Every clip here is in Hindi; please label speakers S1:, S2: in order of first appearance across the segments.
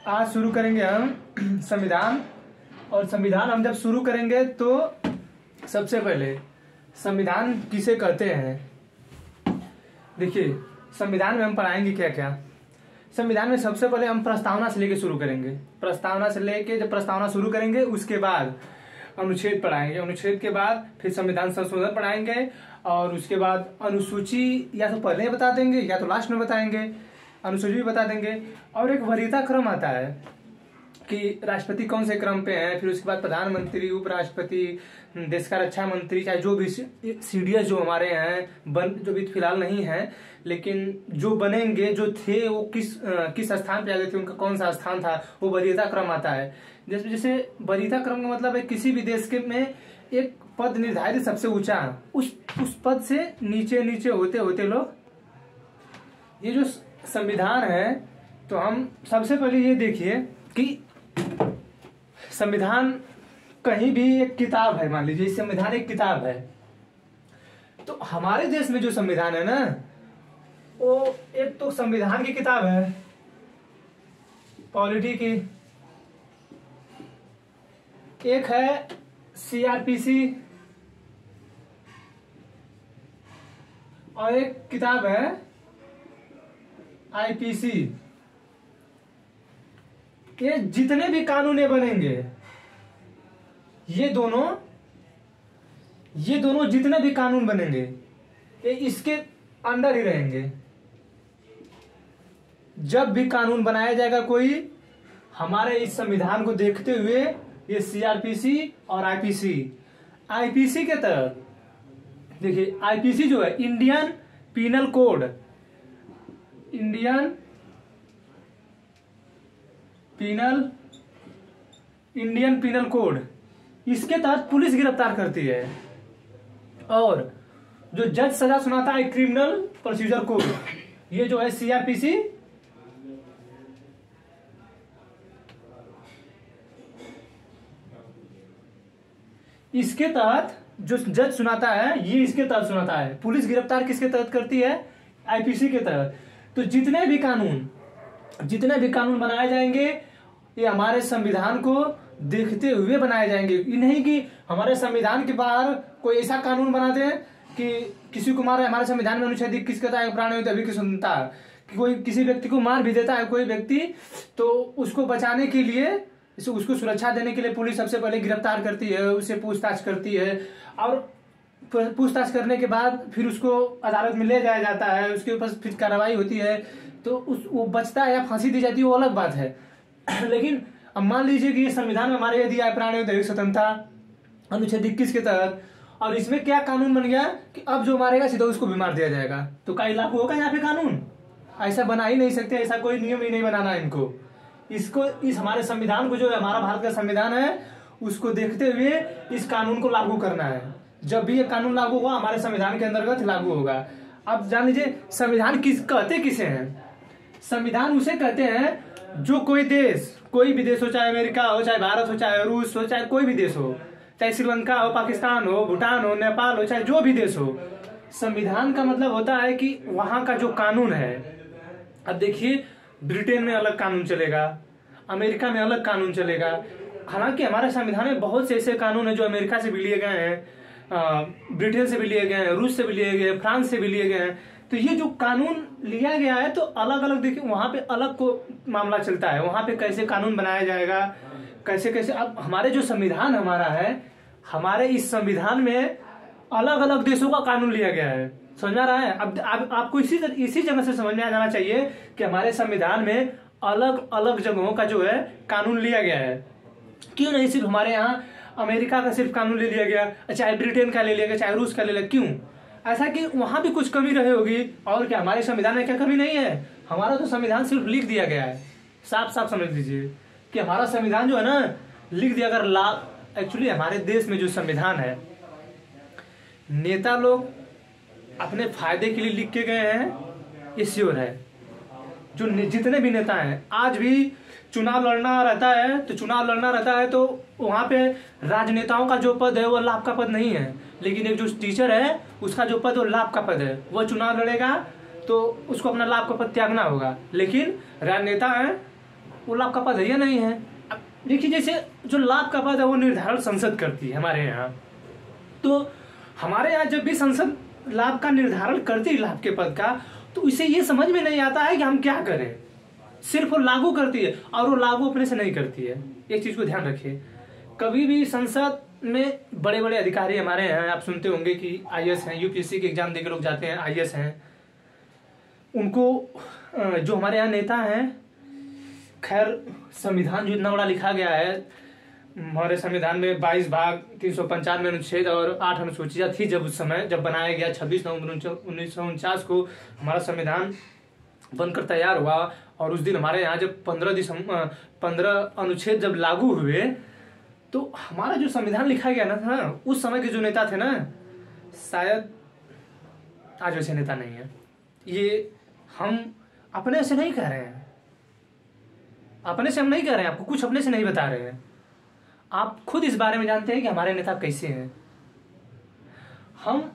S1: आज शुरू करेंगे हम संविधान। और संविधान हम जब शुरू करेंगे तो सबसे पहले संविधान किसे कहते हैं। देखिए, संविधान में हम पढ़ाएंगे क्या क्या। संविधान में सबसे पहले हम प्रस्तावना से लेके शुरू करेंगे। प्रस्तावना से लेके जब प्रस्तावना शुरू करेंगे उसके बाद अनुच्छेद पढ़ाएंगे। अनुच्छेद के बाद फिर संविधान संशोधन पढ़ाएंगे और उसके बाद अनुसूची या तो पहले बता देंगे या तो लास्ट में बताएंगे, अनुसूची भी बता देंगे। और एक वरीयता क्रम आता है कि राष्ट्रपति कौन से क्रम पे है, फिर उसके बाद प्रधानमंत्री, उपराष्ट्रपति, देश का रक्षा मंत्री, चाहे जो भी सीडीएस जो हमारे हैं जो भी फिलहाल नहीं है लेकिन जो बनेंगे, जो थे वो किस स्थान पे आ गए थे, उनका कौन सा स्थान था, वो वरीयता क्रम आता है। जैसे वरीयता क्रम का मतलब है किसी भी देश के में एक पद निर्धारित सबसे ऊंचा, उस पद से नीचे नीचे होते होते लोग, ये जो संविधान है तो हम सबसे पहले ये देखिए कि संविधान कहीं भी एक किताब है। मान लीजिए संविधान एक किताब है, तो हमारे देश में जो संविधान है ना, वो एक तो संविधान की किताब है पॉलिटी की, एक है सीआरपीसी और एक किताब है आईपीसी। ये जितने भी कानून बनेंगे ये दोनों जितने भी कानून बनेंगे ये इसके अंडर ही रहेंगे। जब भी कानून बनाया जाएगा कोई, हमारे इस संविधान को देखते हुए ये सीआरपीसी और आईपीसी के तहत, देखिए आईपीसी जो है Indian penal code, Indian penal code, इसके तहत पुलिस गिरफ्तार करती है। और जो जज सजा सुनाता है क्रिमिनल प्रोसीजर कोड, ये जो है सीआरपीसी, इसके तहत जो जज सुनाता है ये इसके तहत सुनाता है। पुलिस गिरफ्तार किसके तहत करती है? आईपीसी के तहत। तो जितने भी कानून बनाए जाएंगे ये हमारे संविधान को देखते हुए बनाए जाएंगे। ये नहीं कि हमारे संविधान के बाहर कोई ऐसा कानून बना दे कि किसी को मारे। हमारे संविधान में अनुच्छेद 21 कहता है प्राण अभी की सुनता है कि कोई किसी व्यक्ति को मार भी देता है कोई व्यक्ति, तो उसको बचाने के लिए, उसको सुरक्षा देने के लिए पुलिस सबसे पहले गिरफ्तार करती है, उससे पूछताछ करती है और पूछताछ करने के बाद फिर उसको अदालत में ले जाया जाता है, उसके ऊपर फिर कार्रवाई होती है, तो वो बचता है या फांसी दी जाती है, वो अलग बात है। लेकिन अब मान लीजिए कि ये संविधान में हमारे दिया है प्राण स्वतंत्रता अनुच्छेद 21 के तहत, और इसमें क्या कानून बन गया कि अब जो मारेगा सीधा उसको भी मार दिया जाएगा। तो क्या लागू होगा यहाँ पे कानून? ऐसा बना ही नहीं सकते, ऐसा कोई नियम ही नहीं बनाना है इनको। इस हमारे संविधान को, जो हमारा भारत का संविधान है, उसको देखते हुए इस कानून को लागू करना है। जब भी ये कानून लागू हुआ हमारे संविधान के अंतर्गत लागू होगा। अब जान लीजिए संविधान कहते किसे हैं? संविधान उसे कहते हैं जो कोई भी देश हो, चाहे अमेरिका हो, चाहे भारत हो, चाहे रूस हो, चाहे कोई भी देश हो, चाहे श्रीलंका हो, पाकिस्तान हो, भूटान हो, नेपाल हो, चाहे जो भी देश हो, संविधान का मतलब होता है कि वहां का जो कानून है। अब देखिए ब्रिटेन में अलग कानून चलेगा, अमेरिका में अलग कानून चलेगा। हालांकि हमारे संविधान में बहुत से ऐसे कानून है जो अमेरिका से भी लिए गए हैं, ब्रिटेन से भी लिए गए हैं, रूस से भी लिए गए, फ्रांस से भी लिए गए हैं। तो ये जो कानून लिया गया है तो अलग अलग, देखिए वहां पे अलग को मामला चलता है, वहां पे कैसे कानून बनाया जाएगा, कैसे कैसे। अब हमारे जो संविधान हमारा है, हमारे इस संविधान में अलग अलग देशों का कानून लिया गया है। समझ में आ रहा है? अब आपको इसी जगह से समझ में आ जाना चाहिए कि हमारे संविधान में अलग अलग जगहों का जो है कानून लिया गया है। क्यों नहीं सिर्फ हमारे यहाँ अमेरिका का सिर्फ कानून ले लिया गया, चाहे ब्रिटेन का ले लिया गया, चाहे रूस का ले लिया? क्यों ऐसा? कि वहां भी कुछ कमी रही होगी। और क्या हमारे संविधान में क्या कमी नहीं है? हमारा तो संविधान सिर्फ लिख दिया गया है। साफ साफ समझ लीजिए कि हमारा संविधान जो है ना, लिख दिया। अगर एक्चुअली हमारे देश में जो संविधान है, नेता लोग अपने फायदे के लिए लिख के गए हैं, ये श्योर है। जो जितने भी नेता हैं, आज भी चुनाव लड़ना रहता है तो वहां पे राजनेताओं का जो पद है वो लाभ का पद नहीं है, लेकिन एक जो टीचर है उसका जो पद वो लाभ का पद है। वो चुनाव लड़ेगा तो उसको अपना लाभ का पद त्यागना होगा। लेकिन राजनेता है वो लाभ का पद है या नहीं है? अब देखिए, जैसे जो लाभ का पद है वो निर्धारण संसद करती है हमारे यहाँ। तो हमारे यहाँ जब भी संसद लाभ का निर्धारण करती है, लाभ के पद का, तो इसे ये समझ में नहीं आता है कि हम क्या करें। सिर्फ वो लागू करती है, और वो लागू अपने से नहीं करती है। एक चीज को ध्यान रखिए, कभी भी संसद में बड़े बड़े अधिकारी हमारे यहाँ, आप सुनते होंगे कि आईएएस हैं, यूपीएससी के एग्जाम देकर लोग जाते हैं, आईएएस हैं, उनको जो हमारे यहाँ नेता हैं, खैर संविधान जो इतना बड़ा लिखा गया है, हमारे संविधान में 22 भाग 395 अनुच्छेद और 8 अनुसूचियां थी जब उस समय जब बनाया गया 26 नवंबर 1949 को हमारा संविधान बनकर तैयार हुआ। और उस दिन हमारे यहाँ जब 15 अनुच्छेद जब लागू हुए, तो हमारा जो संविधान लिखा गया ना, उस समय के जो नेता थे ना, शायद आज वैसे नेता नहीं है। ये हम अपने से नहीं कह रहे हैं, अपने से हम नहीं कह रहे हैं, आपको कुछ अपने से नहीं बता रहे हैं। आप खुद इस बारे में जानते हैं कि हमारे नेता कैसे हैं। हम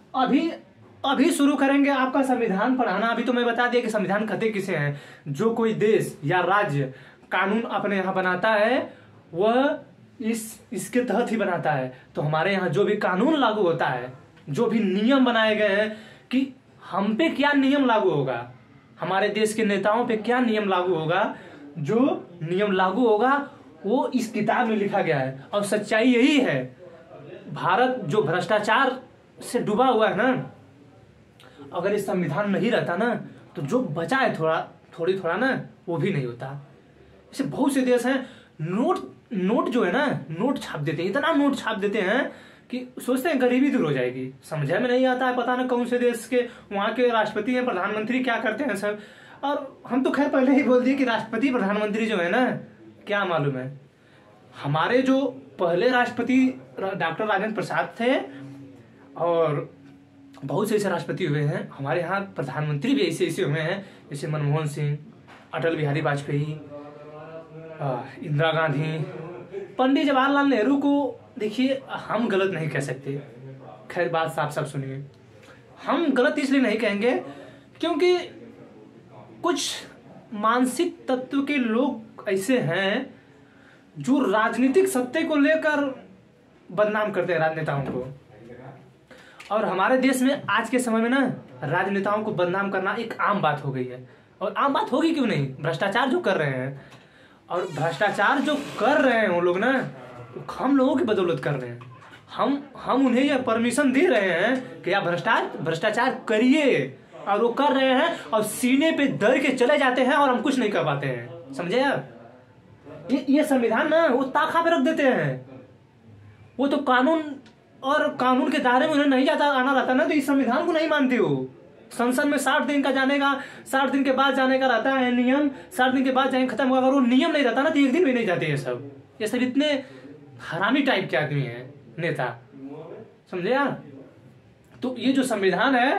S1: अभी शुरू करेंगे आपका संविधान पढ़ाना। अभी तो मैं बता दिया कि संविधान कहते किसे हैं। जो कोई देश या राज्य कानून अपने यहाँ बनाता है वह इसके तहत ही बनाता है। तो हमारे यहाँ जो भी कानून लागू होता है, जो भी नियम बनाए गए हैं कि हम पे क्या नियम लागू होगा, हमारे देश के नेताओं पे क्या नियम लागू होगा, जो नियम लागू होगा वो इस किताब में लिखा गया है। और सच्चाई यही है, भारत जो भ्रष्टाचार से डूबा हुआ है ना, अगर इस संविधान नहीं रहता ना, तो जो बचा है थोड़ा ना, वो भी नहीं होता। ऐसे बहुत से देश हैं, नोट जो है ना, नोट छाप देते हैं, इतना नोट छाप देते हैं कि सोचते हैं गरीबी दूर हो जाएगी। समझ में नहीं आता है, पता ना कौन से देश के वहाँ के राष्ट्रपति हैं, प्रधानमंत्री क्या करते हैं सब। और हम तो खैर पहले ही बोल दिए कि राष्ट्रपति प्रधानमंत्री जो है ना, क्या मालूम है, हमारे जो पहले राष्ट्रपति डॉक्टर राजेंद्र प्रसाद थे, और बहुत से ऐसे राष्ट्रपति हुए हैं हमारे यहाँ, प्रधानमंत्री भी ऐसे हुए हैं, जैसे मनमोहन सिंह, अटल बिहारी वाजपेयी, इंदिरा गांधी, पंडित जवाहरलाल नेहरू को देखिए हम गलत नहीं कह सकते। खैर बात साफ साफ सुनिए, हम गलत इसलिए नहीं कहेंगे क्योंकि कुछ मानसिक तत्व के लोग ऐसे हैं जो राजनीतिक सत्ते को लेकर बदनाम करते हैं राजनेताओं को। और हमारे देश में आज के समय में ना, राजनेताओं को बदनाम करना एक आम बात हो गई है। और आम बात होगी क्यों नहीं, भ्रष्टाचार जो कर रहे हैं, और भ्रष्टाचार जो कर रहे हैं वो लोग ना, हम लोगों की बदौलत कर रहे हैं। हम उन्हें यह परमिशन दे रहे हैं कि आप भ्रष्टाचार करिए, और वो कर रहे हैं, और सीने पे दर के चले जाते हैं, और हम कुछ नहीं कर पाते हैं। समझे यार, ये संविधान ना वो ताखा पे रख देते हैं। वो तो कानून के दायरे में उन्हें नहीं आना रहता ना, तो इस संविधान को नहीं मानते हो। संसद में 60 दिन का जाने का, 60 दिन के बाद जाने का रहता है नियम, 60 दिन के बाद जाने खत्म होगा। अगर वो नियम नहीं रहता ना, तो एक दिन भी नहीं जाते ये सब इतने हरामी टाइप के आदमी हैं नेता, समझे यार। तो ये जो संविधान है,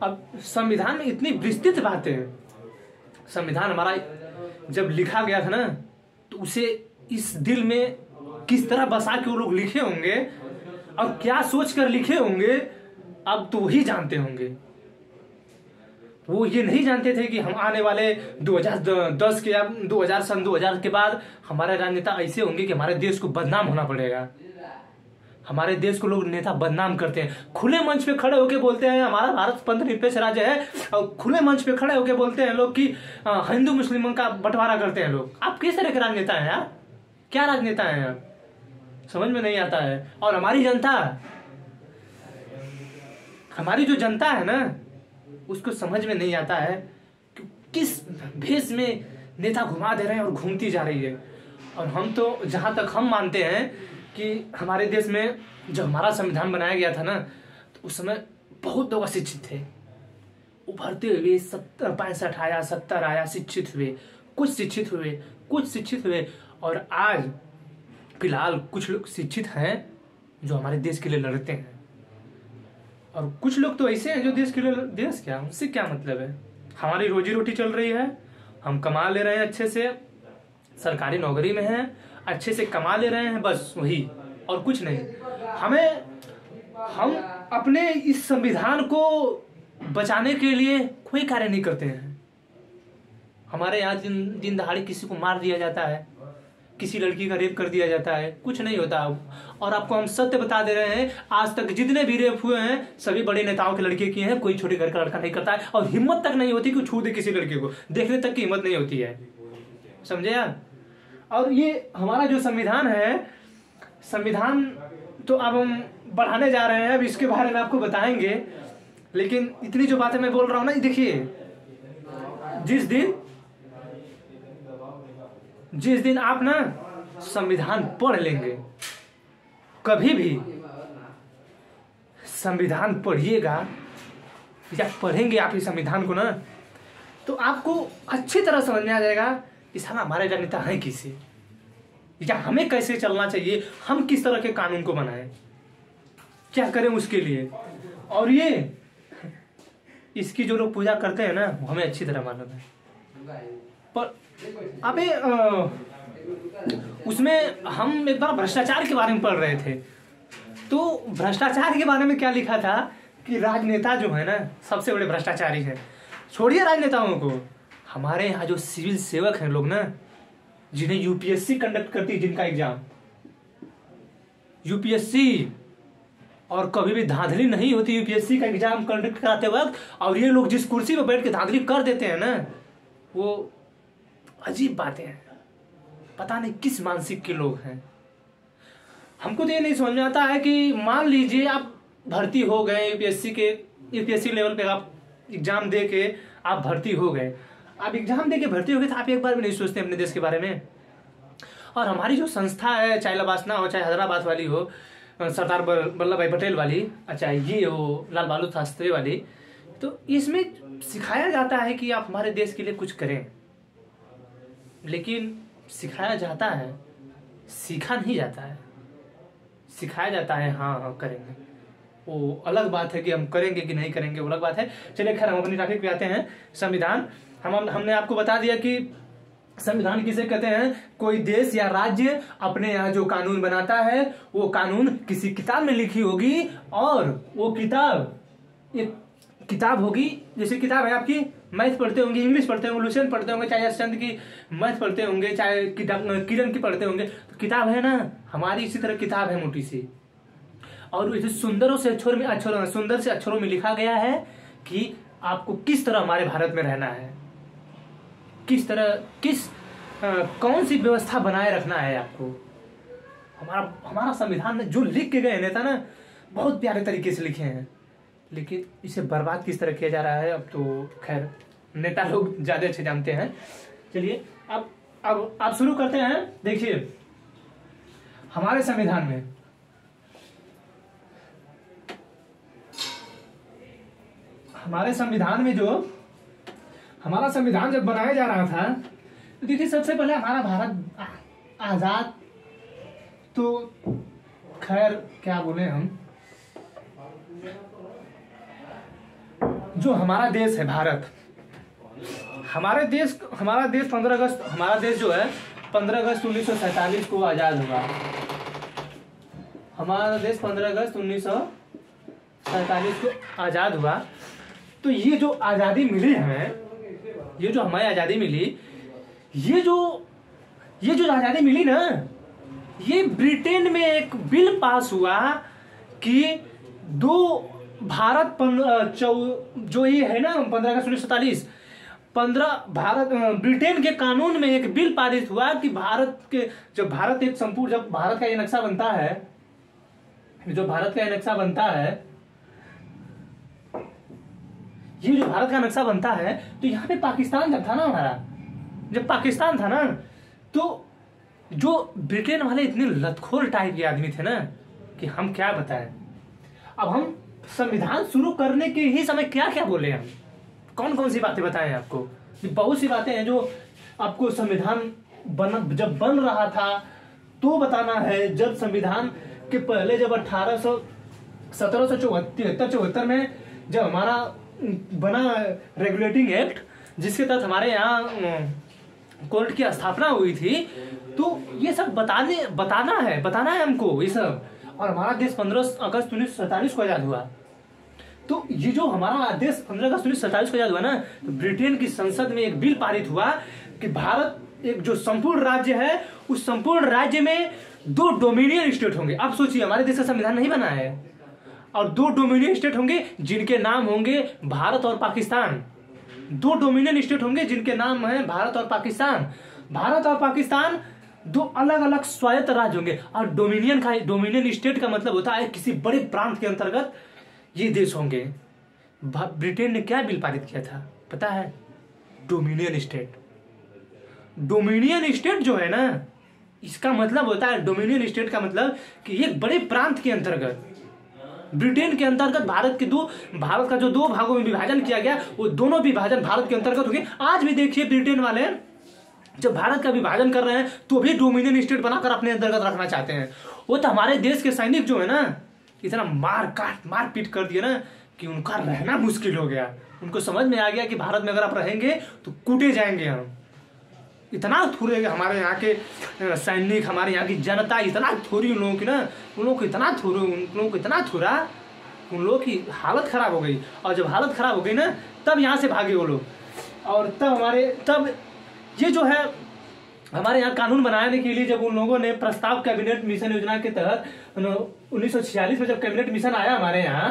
S1: अब संविधान में इतनी विस्तृत बातें हैं। संविधान हमारा जब लिखा गया था ना, तो उसे इस दिल में किस तरह बसा के वो लोग लिखे होंगे, और क्या सोच कर लिखे होंगे, अब तो वही जानते होंगे। वो ये नहीं जानते थे कि हम आने वाले 2010 के या 2000 के बाद हमारे राजनेता ऐसे होंगे कि हमारे देश को बदनाम होना पड़ेगा। हमारे देश को लोग नेता बदनाम करते हैं, खुले मंच पे खड़े होके बोलते हैं हमारा भारत पंथनिरपेक्ष राज्य है, और खुले मंच पे खड़े होके बोलते हैं लोग कि हिंदू मुस्लिमों का बंटवारा करते हैं लोग। आप किस तरह के राजनेता हैं यार, क्या राजनेता हैं आप, समझ में नहीं आता है। और हमारी जो जनता है ना, उसको समझ में नहीं आता है कि किस भेष में नेता घुमा दे रहे हैं और घूमती जा रही है। और हम तो जहां तक हम मानते हैं कि हमारे देश में जब हमारा संविधान बनाया गया था ना, तो उस समय बहुत लोग अशिक्षित थे, उभरते हुए 65 आया, 70 आया, शिक्षित हुए, कुछ शिक्षित हुए, और आज फिलहाल कुछ लोग शिक्षित हैं जो हमारे देश के लिए लड़ते हैं, और कुछ लोग तो ऐसे हैं जो देश के लिए, देश क्या, उससे क्या मतलब है। हमारी रोजी रोटी चल रही है, हम कमा ले रहे हैं, अच्छे से सरकारी नौकरी में हैं, अच्छे से कमा ले रहे हैं, बस वही और कुछ नहीं। हम अपने इस संविधान को बचाने के लिए कोई कार्य नहीं करते हैं। हमारे यहाँ दिन दहाड़े किसी को मार दिया जाता है, किसी लड़की का रेप कर दिया जाता है, कुछ नहीं होता। और आपको हम सत्य बता दे रहे हैं, आज तक जितने भी रेप हुए हैं सभी बड़े नेताओं के लड़के किए हैं, कोई छोटे घर का लड़का नहीं करता है। और हिम्मत तक नहीं होती कि छू दे किसी लड़के को, देखने तक की हिम्मत नहीं होती है, समझे यार। और ये हमारा जो संविधान है, संविधान तो अब हम बढ़ाने जा रहे हैं, अब इसके बारे में आपको बताएंगे। लेकिन इतनी जो बातें मैं बोल रहा हूँ ना, देखिए जिस दिन आप ना संविधान पढ़ लेंगे, कभी भी संविधान पढ़िएगा या पढ़ेंगे आप इस संविधान को ना, तो आपको अच्छी तरह समझ में आ जाएगा कि साला हमारे नेता है किसे, या हमें कैसे चलना चाहिए, हम किस तरह के कानून को बनाएं, क्या करें उसके लिए। और ये इसकी जो लोग पूजा करते हैं ना, वो हमें अच्छी तरह मालूम है। पर अबे उसमें हम एक बार भ्रष्टाचार के बारे में पढ़ रहे थे, तो भ्रष्टाचार के बारे में क्या लिखा था कि राजनेता जो है ना सबसे बड़े भ्रष्टाचारी है। छोड़िए राजनेताओं को, हमारे यहाँ जो सिविल सेवक हैं लोग ना, जिन्हें यूपीएससी कंडक्ट करती है, जिनका एग्जाम यूपीएससी, और कभी भी धांधली नहीं होती यूपीएससी का एग्जाम कंडक्ट कराते वक्त, और ये लोग जिस कुर्सी पर बैठ के धांधली कर देते हैं ना, वो अजीब बातें हैं। पता नहीं किस मानसिक के लोग हैं। हमको तो ये नहीं समझ में आता है कि मान लीजिए आप भर्ती हो गए यूपीएससी लेवल पे, आप एग्जाम दे के आप भर्ती हो गए, आप एग्जाम दे के भर्ती हो गए, तो आप एक बार भी नहीं सोचते अपने देश के बारे में। और हमारी जो संस्था है, चाहे लबासना हो, चाहे हैदराबाद वाली हो, सरदार वल्लभ भाई पटेल वाली, चाहे ये हो लाल बहादुर शास्त्री वाली, तो इसमें सिखाया जाता है कि आप हमारे देश के लिए कुछ करें। लेकिन सिखाया जाता है, सीखा नहीं जाता है। सिखाया जाता है हाँ करेंगे, वो अलग बात है कि हम करेंगे कि नहीं करेंगे, वो अलग बात है। चलिए खैर, हम अपनी टॉपिक पे आते हैं। संविधान, हमने आपको बता दिया कि संविधान किसे कहते हैं। कोई देश या राज्य अपने यहाँ जो कानून बनाता है, वो कानून किसी किताब में लिखी होगी, और वो किताब एक किताब होगी। जैसे किताब है आपकी, मैथ पढ़ते होंगे, इंग्लिश पढ़ते होंगे, लुसेंट पढ़ते होंगे, चाहे यशचंद्र की मैथ पढ़ते होंगे, चाहे किरण की पढ़ते होंगे, तो किताब है ना हमारी, इसी तरह किताब है मोटी सी। और इसे सुंदर से अक्षरों में लिखा गया है कि आपको किस तरह हमारे भारत में रहना है, कौन सी व्यवस्था बनाए रखना है आपको। हमारा संविधान में जो लिख के गए नेता ना, बहुत प्यारे तरीके से लिखे हैं, लेकिन इसे बर्बाद किस तरह किया जा रहा है, अब तो खैर नेता लोग ज्यादा अच्छे जानते हैं। चलिए अब आप शुरू करते हैं। देखिए हमारे संविधान में हमारा संविधान जब बनाया जा रहा था, तो देखिए सबसे पहले हमारा भारत आजाद, तो खैर क्या बोले हम, जो हमारा देश है भारत, हमारा देश 15 अगस्त, हमारा देश जो है 15 अगस्त 1947 को आजाद हुआ। हमारा देश 15 अगस्त 1947 को आजाद हुआ। तो ये जो आजादी मिली हमें, ये जो हमें आजादी मिली, ये जो आजादी मिली ना, ये ब्रिटेन में एक बिल पास हुआ कि भारत जो ये है ना 15 अगस्त 1947, ब्रिटेन के कानून में एक बिल पारित हुआ कि जब भारत का ये नक्शा बनता है, ये जो भारत का नक्शा बनता है, तो यहाँ पे पाकिस्तान जब था ना, जब पाकिस्तान था ना, तो जो ब्रिटेन वाले इतने लतखोर टाइप के आदमी थे ना कि हम क्या बताएं। अब हम संविधान शुरू करने के ही समय क्या क्या बोले, हम कौन सी बातें बताएं आपको। बहुत सी बातें हैं जो आपको संविधान जब बन रहा था तो बताना है। जब संविधान के पहले, जब 1774 में जब हमारा बना रेगुलेटिंग एक्ट, जिसके तहत हमारे यहाँ कोर्ट की स्थापना हुई थी, तो ये सब बताना है हमको ये सब। और हमारा देश 15 अगस्त 1947 को आजाद हुआ। तो ये जो हमारा आदेश 15 अगस्त 1947 को याद हुआ ना, तो ब्रिटेन की संसद में एक बिल पारित हुआ कि भारत एक जो संपूर्ण राज्य है, उस संपूर्ण राज्य में 2 डोमिनियन स्टेट होंगे। आप सोचिए, हमारे देश का संविधान नहीं बना है और 2 डोमिनियन स्टेट होंगे जिनके नाम होंगे भारत और पाकिस्तान। 2 डोमिनियन स्टेट होंगे जिनके नाम है भारत और पाकिस्तान। भारत और पाकिस्तान 2 अलग अलग स्वायत्त राज्य होंगे। और डोमिनियन स्टेट का मतलब होता है किसी बड़े प्रांत के अंतर्गत ये देश होंगे। ब्रिटेन ने क्या बिल पारित किया था पता है? Dominion state. डोमिनियन स्टेट जो है ना, इसका मतलब होता है, डोमिनियन स्टेट का मतलब कि एक बड़े प्रांत के अंतर्गत, ब्रिटेन के अंतर्गत भारत का जो 2 भागों में विभाजन किया गया, वो दोनों विभाजन भारत के अंतर्गत हो गए। आज भी देखिए ब्रिटेन वाले जब भारत का विभाजन कर रहे हैं तो भी डोमिनियन स्टेट बनाकर अपने अंतर्गत रखना चाहते हैं। वो तो हमारे देश के सैनिक जो है ना, इतना मार पीट कर दिया ना कि उनका रहना मुश्किल हो गया। उनको समझ में आ गया कि भारत में अगर आप रहेंगे तो कूटे जाएंगे हम। इतना थोड़े हमारे यहाँ के सैनिक, हमारे यहाँ की जनता इतना थोड़ी, उन लोगों की ना, उन लोगों को इतना थोड़ा, उन लोगों की हालत खराब हो गई। और जब हालत खराब हो गई ना, तब यहाँ से भागे वो लोग। और तब ये जो है हमारे यहाँ कानून बनाने के लिए जब उन लोगों ने प्रस्ताव कैबिनेट मिशन योजना के तहत 1946 में जब कैबिनेट मिशन आया हमारे यहाँ,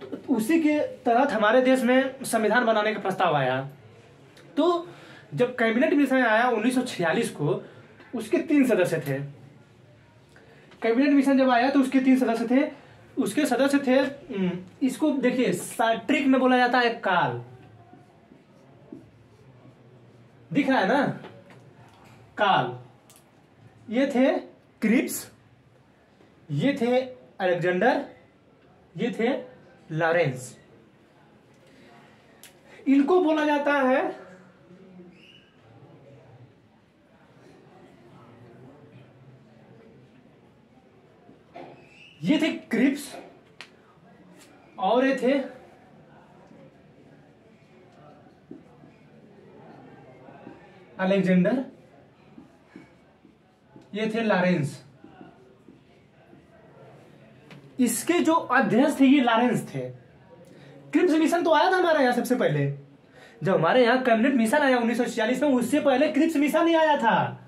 S1: तो उसी के तहत हमारे देश में संविधान बनाने का प्रस्ताव आया। तो जब कैबिनेट मिशन आया 1946 को, उसके 3 सदस्य थे। कैबिनेट मिशन जब आया तो उसके 3 सदस्य थे। उसके सदस्य थे, इसको देखिए ट्रिक में बोला जाता है काल, दिख रहा है ना, काल। ये थे क्रिप्स, ये थे अलेक्जेंडर, ये थे लॉरेंस। इनको बोला जाता है ये थे क्रिप्स और ये थे अलेक्जेंडर, ये थे लॉरेंस। इसके जो अध्यक्ष थे ये लॉरेंस थे। क्रिप्स मिशन तो आया था हमारे यहाँ सबसे पहले, जब हमारे यहाँ कैबिनेट मिशन आया 1946 में, उससे पहले क्रिप्स मिशन ही आया था।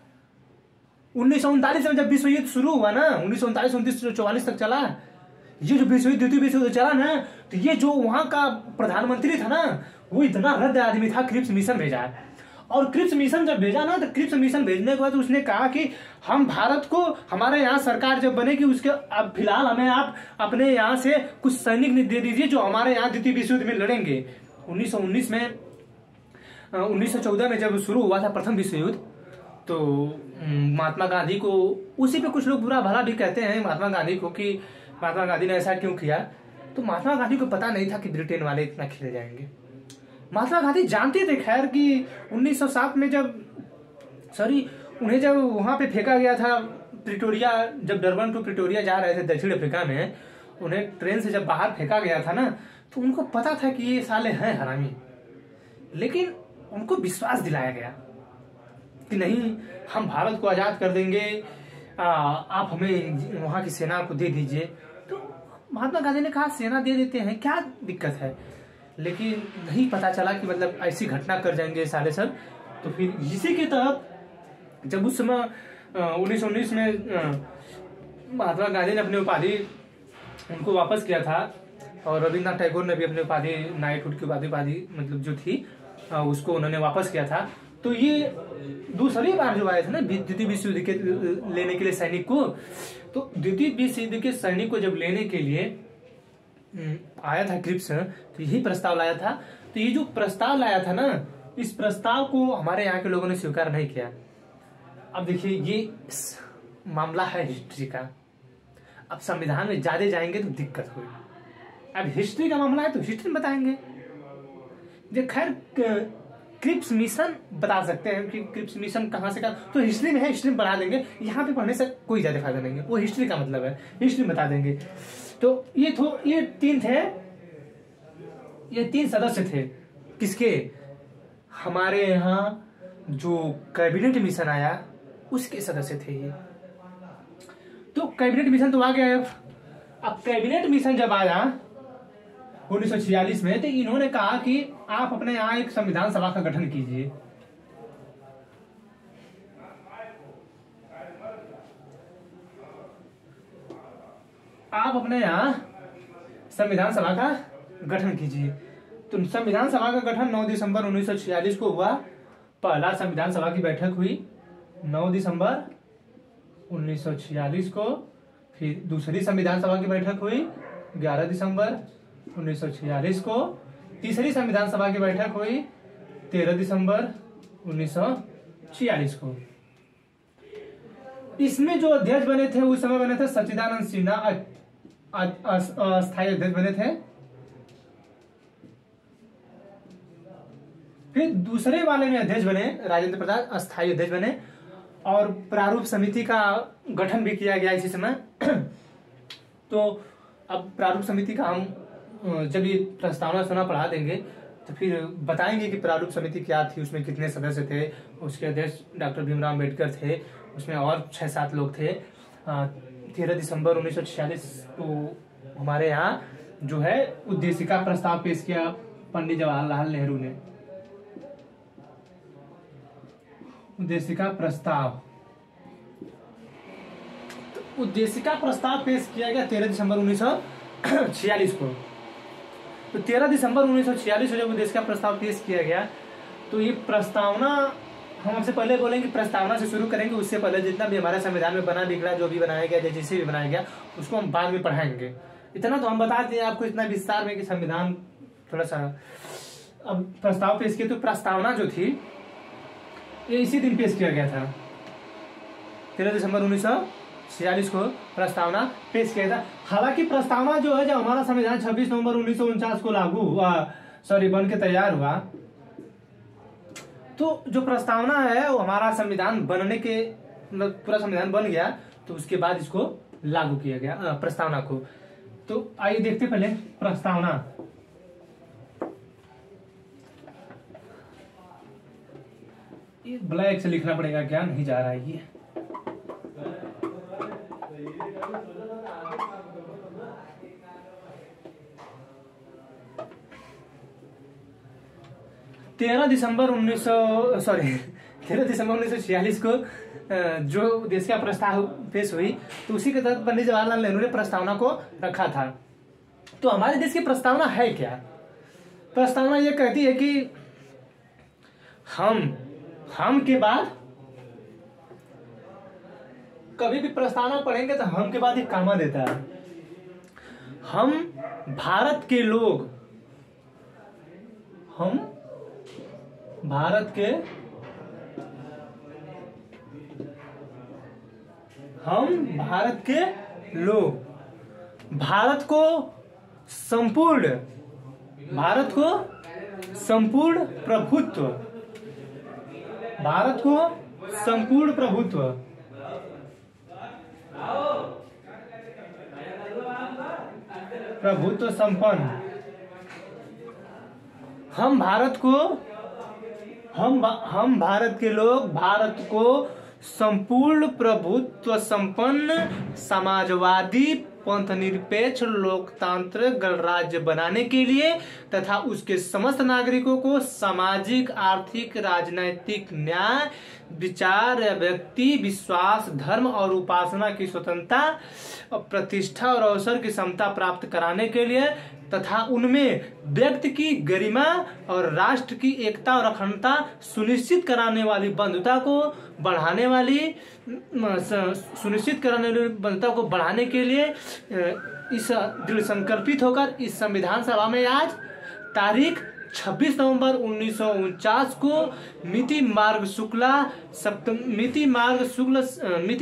S1: 1939 में जब विश्व युद्ध शुरू हुआ ना, 1939 1944 तक चला, ये जो द्वितीय विश्व युद्ध चला ना, तो ये जो वहां का प्रधानमंत्री था ना, वो इतना रद्द आदमी था, क्रिप्स मिशन भेजा। और क्रिप्स मिशन जब भेजा ना, तो क्रिप्स मिशन भेजने के बाद उसने कहा कि हम भारत को, हमारे यहाँ सरकार जब बनेगी उसके अब फिलहाल हमें आप अपने यहाँ से कुछ सैनिक दे दीजिए जो हमारे यहाँ द्वितीय विश्व युद्ध में लड़ेंगे। 1919 में 1914 में जब शुरू हुआ था प्रथम विश्व युद्ध, तो महात्मा गांधी को, उसी पे कुछ लोग बुरा भला भी कहते हैं महात्मा गांधी को कि महात्मा गांधी ने ऐसा क्यों किया। तो महात्मा गांधी को पता नहीं था कि ब्रिटेन वाले इतना खेले जाएंगे। महात्मा गांधी जानते थे खैर कि 1907 में उन्हें जब वहां पे फेंका गया था प्रिटोरिया, जब डरबन टू प्रिटोरिया जा रहे थे दक्षिण अफ्रीका में, उन्हें ट्रेन से जब बाहर फेंका गया था ना, तो उनको पता था कि ये साले हैं हरामी। लेकिन उनको विश्वास दिलाया गया कि नहीं, हम भारत को आजाद कर देंगे, आप हमें वहां की सेना को दे दीजिए। तो महात्मा गांधी ने कहा सेना दे देते हैं, क्या दिक्कत है। लेकिन नहीं पता चला कि मतलब ऐसी घटना कर जाएंगे साले सब। तो फिर इसी के तहत जब उस समय 1919 में महात्मा गांधी ने अपनी उपाधि उनको वापस किया था, और रविन्द्रनाथ टैगोर ने भी अपनी उपाधि, नाइटहुड की उपाधि मतलब जो थी उसको उन्होंने वापस किया था। तो ये दूसरी बार जो आए थे ना द्वितीय विश्व युद्ध के लेने के लिए सैनिक को, तो द्वितीय विश्व युद्ध के सैनिक को जब लेने के लिए आया था क्रिप्स, तो यही प्रस्ताव लाया था। तो ये जो प्रस्ताव लाया था ना, इस प्रस्ताव को हमारे यहाँ के लोगों ने स्वीकार नहीं किया। अब देखिए ये मामला है हिस्ट्री का, अब संविधान में ज्यादा जाएंगे तो दिक्कत होगी। अब हिस्ट्री का मामला है तो हिस्ट्री में बताएंगे। जो खैर क्रिप्स मिशन बता सकते हैं कि क्रिप्स मिशन कहाँ से, तो हिस्ट्री में है, हिस्ट्री में बना देंगे। यहाँ पे पढ़ने से कोई ज्यादा फायदा नहीं है, वो हिस्ट्री का मतलब है, हिस्ट्री में बता देंगे। तो ये 3 थे, ये 3 सदस्य थे किसके, हमारे यहाँ जो कैबिनेट मिशन आया उसके सदस्य थे ये। तो कैबिनेट मिशन तो आ गया। अब कैबिनेट मिशन जब आया 1946 में, तो इन्होंने कहा कि आप अपने यहाँ एक संविधान सभा का गठन कीजिए। आप अपने यहाँ संविधान सभा का गठन कीजिए। तो संविधान सभा का गठन 9 दिसंबर 1946 को हुआ। पहला संविधान सभा की बैठक हुई 9 दिसंबर 1946 को। फिर दूसरी संविधान सभा की बैठक हुई 11 दिसंबर 1946 को। तीसरी संविधान सभा की बैठक हुई 13 दिसंबर 1946 को। इसमें जो अध्यक्ष बने थे उस समय बने थे सच्चिदानंद सिन्हा, अस्थायी अध्यक्ष बने थे। फिर दूसरे वाले में अध्यक्ष बने राजेंद्र प्रसाद, अस्थायी अध्यक्ष बने। और प्रारूप समिति का गठन भी किया गया इसी समय। तो अब प्रारूप समिति का हम जब ये प्रस्तावना सुना पढ़ा देंगे तो फिर बताएंगे कि प्रारूप समिति क्या थी, उसमें कितने सदस्य थे। उसके अध्यक्ष डॉक्टर भीमराव अम्बेडकर थे, उसमें और 6-7 लोग थे। 13 दिसंबर 1946 को हमारे यहाँ जो है उद्देशिका प्रस्ताव पेश किया पंडित जवाहरलाल नेहरू ने। उद्देशिका प्रस्ताव, तो उद्देशिका प्रस्ताव पेश किया गया 13 दिसंबर 1946 को। तो 13 दिसंबर 1946 को जब उद्देशिका प्रस्ताव पेश किया गया तो ये प्रस्तावना हम आपसे पहले बोलेंगे, प्रस्तावना से शुरू करेंगे। उससे पहले जितना भी हमारे संविधान में बना बिगड़ा जो भी बनाया गया, जैसे भी बनाया गया, उसको हम बाद में पढ़ाएंगे। इतना तो हम बता दें आपको इतना विस्तार में कि संविधान थोड़ा सा। अब प्रस्ताव पेश किया, तो प्रस्तावना जो थी ये इसी दिन पेश किया गया था। 13 दिसंबर 1946 को प्रस्तावना पेश किया था। हालांकि प्रस्तावना जो है, जब हमारा संविधान 26 नवंबर 1949 को लागू हुआ, बन के तैयार हुआ, तो जो प्रस्तावना है वो हमारा संविधान बनने के मतलब पूरा संविधान बन गया, तो उसके बाद इसको लागू किया गया प्रस्तावना को। तो आइए देखते पहले प्रस्तावना। ये ब्लैक से लिखना पड़ेगा क्या, नहीं जा रहा है ये। तेरह दिसंबर 1946 को जो देश का प्रस्ताव पेश हुई, तो उसी के तहत पंडित जवाहरलाल नेहरू ने प्रस्तावना को रखा था। तो हमारे देश की प्रस्तावना है क्या? प्रस्तावना ये कहती है कि हम के बाद, कभी भी प्रस्तावना पढ़ेंगे तो हम के बाद एक कामा देता है। हम भारत के लोग, हम भारत के लोग भारत को संपूर्ण प्रभुत्व, भारत को संपूर्ण प्रभुत्व, प्रभुत्व संपन्न, हम भारत के लोग भारत को संपूर्ण प्रभुत्व संपन्न समाजवादी पंथनिरपेक्ष लोकतांत्रिक गणराज्य बनाने के लिए तथा उसके समस्त नागरिकों को सामाजिक, आर्थिक, राजनैतिक न्याय, विचार, व्यक्ति विश्वास, धर्म और उपासना की स्वतंत्रता, प्रतिष्ठा और अवसर की समता प्राप्त कराने के लिए तथा उनमें व्यक्ति की गरिमा और राष्ट्र की एकता और अखंडता सुनिश्चित कराने वाली बंधुता को बढ़ाने के लिए इस दृढ़ संकल्पित होकर इस संविधान सभा में आज तारीख 26 नवंबर 1949 को मिति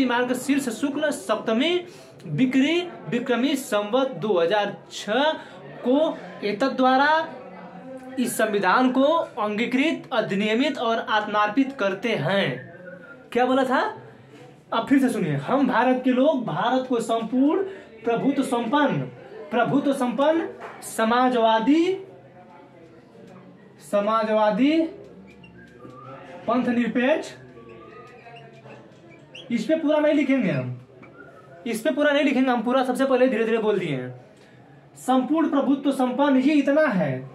S1: मार्ग शीर्ष शुक्ल सप्तमी विक्रमी संवत 2006 को एतद् द्वारा इस संविधान को अंगीकृत, अधिनियमित और आत्मार्पित करते हैं। क्या बोला था? अब फिर से सुनिए। हम भारत के लोग भारत को संपूर्ण प्रभुत्व संपन्न समाजवादी पंथनिरपेक्ष, इस पे पूरा नहीं लिखेंगे हम, हम पूरा सबसे पहले धीरे धीरे बोल दिए हैं। संपूर्ण प्रभुत्व संपन्न, ये इतना है,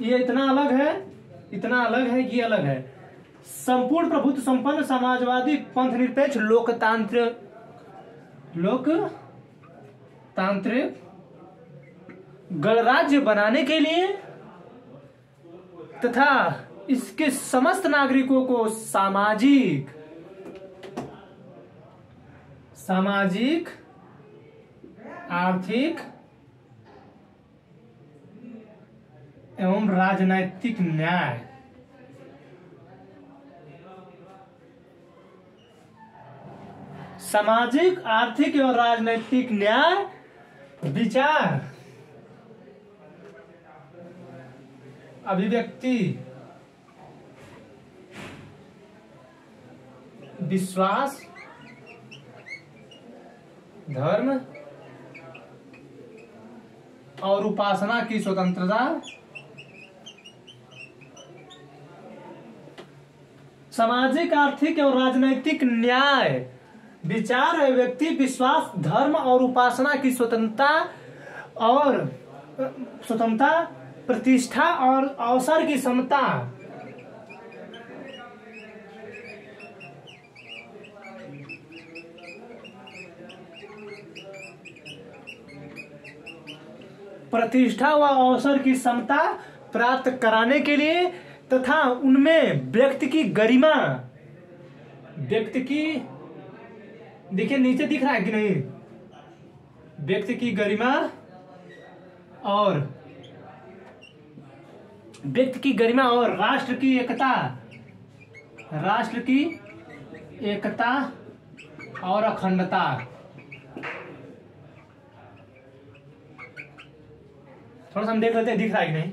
S1: ये इतना अलग है, इतना अलग है, ये अलग है। संपूर्ण प्रभुत्व संपन्न समाजवादी पंथ निरपेक्ष लोकतांत्रिक गणराज्य बनाने के लिए तथा इसके समस्त नागरिकों को सामाजिक आर्थिक एवं राजनैतिक न्याय, सामाजिक आर्थिक एवं राजनैतिक न्याय, विचार, अभिव्यक्ति, विश्वास, धर्म और उपासना की स्वतंत्रता, सामाजिक आर्थिक और राजनैतिक न्याय, विचार, व्यक्ति, विश्वास, धर्म और उपासना की स्वतंत्रता, प्रतिष्ठा और अवसर की समता, प्रतिष्ठा व अवसर की समता प्राप्त कराने के लिए तथा उनमें व्यक्ति की गरिमा, व्यक्ति की, देखिए नीचे दिख रहा है कि नहीं, व्यक्ति की गरिमा और व्यक्ति की गरिमा और राष्ट्र की एकता और अखंडता, थोड़ा सा हम देख लेते हैं दिख रहा है कि नहीं,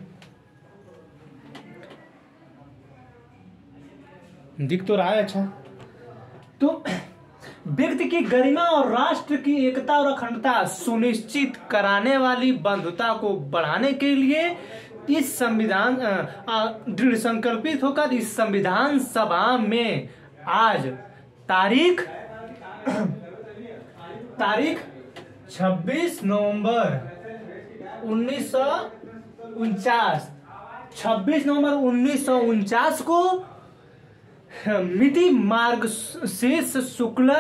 S1: दिख तो रहा है। अच्छा, तो व्यक्ति की गरिमा और राष्ट्र की एकता और अखंडता सुनिश्चित कराने वाली बंधुता को बढ़ाने के लिए इस संविधान दृढ़ संकल्पित होकर इस संविधान सभा में आज तारीख 26 नवंबर 1949 को मिति मार्ग शीर्ष शुक्ल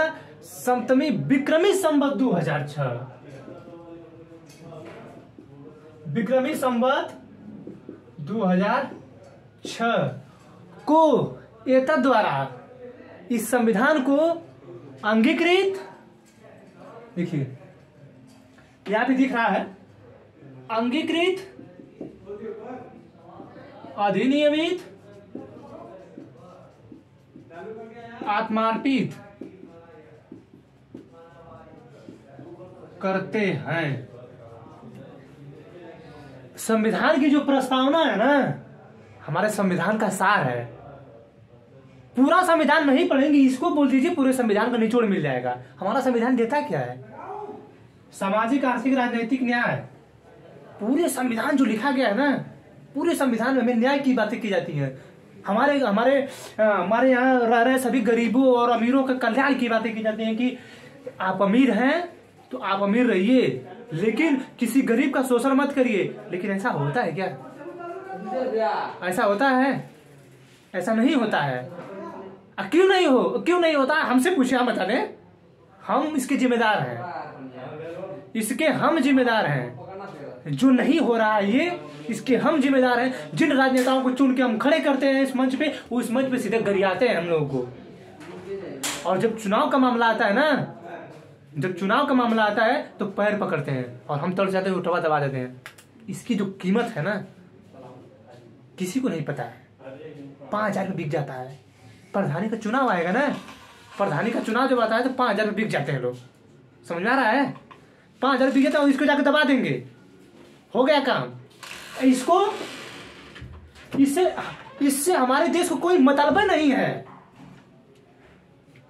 S1: सप्तमी विक्रमी संवत 2006 विक्रमी संवत 2006 को एतद द्वारा इस संविधान को अंगीकृत, देखिए यहां पे दिख रहा है, अंगीकृत, अधिनियमित, आत्मार्पित करते हैं। संविधान की जो प्रस्तावना है ना, हमारे संविधान का सार है। पूरा संविधान नहीं पढ़ेंगे, इसको बोल दीजिए पूरे संविधान का निचोड़ मिल जाएगा। हमारा संविधान देता क्या है? सामाजिक आर्थिक राजनीतिक न्याय। पूरे संविधान जो लिखा गया है ना, पूरे संविधान में न्याय की बातें की जाती हैं। हमारे यहाँ रह रहे सभी गरीबों और अमीरों के कल्याण की बातें की जाती हैं कि आप अमीर हैं तो आप अमीर रहिए, लेकिन किसी गरीब का शोषण मत करिए। लेकिन ऐसा होता है क्या? ऐसा होता है? ऐसा नहीं होता है। क्यों नहीं होता? हमसे पूछे, हम बता दें। हम इसके जिम्मेदार हैं, इसके हम जिम्मेदार हैं। जो नहीं हो रहा है ये, इसके हम जिम्मेदार हैं। जिन राजनेताओं को चुन के हम खड़े करते हैं इस मंच पे, उस मंच पे सीधे गरियाते हैं हम लोगों को। और जब चुनाव का मामला आता है ना, जब चुनाव का मामला आता है तो पैर पकड़ते हैं और हम तड़ जाते हैं, उठवा दबा देते हैं। इसकी जो कीमत है ना, किसी को नहीं पता है। 5,000 में बिक जाता है। प्रधानी का चुनाव आएगा ना, प्रधानी का चुनाव जब आता है तो 5,000 में बिक जाते हैं लोग। समझ में आ रहा है? 5,000 बिक जाता है और इसको जाकर दबा देंगे, हो गया काम। इससे हमारे देश को कोई मतलब नहीं है।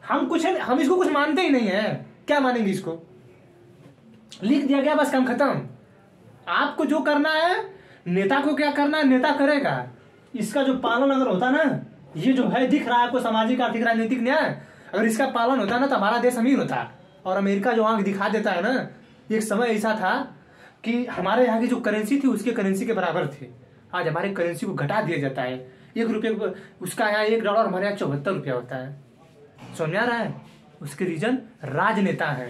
S1: हम इसको कुछ मानते ही नहीं है। क्या मानेंगे इसको? लिख दिया गया, बस काम खत्म। आपको जो करना है, नेता को क्या करना है नेता करेगा। इसका जो पालन अगर होता ना, ये जो है दिख रहा है आपको सामाजिक आर्थिक राजनीतिक न्याय, अगर इसका पालन होता ना तो हमारा देश अमीर होता। और अमेरिका जो आंख दिखा देता है ना, एक समय ऐसा था कि हमारे यहाँ की जो करेंसी थी उसके करेंसी के बराबर थी। आज हमारे करेंसी को घटा दिया जाता है। 1 रुपये उसका यहाँ $1, हमारे यहाँ 74 रुपया होता है। समझ में आ रहा है? उसके रीजन राजनेता है।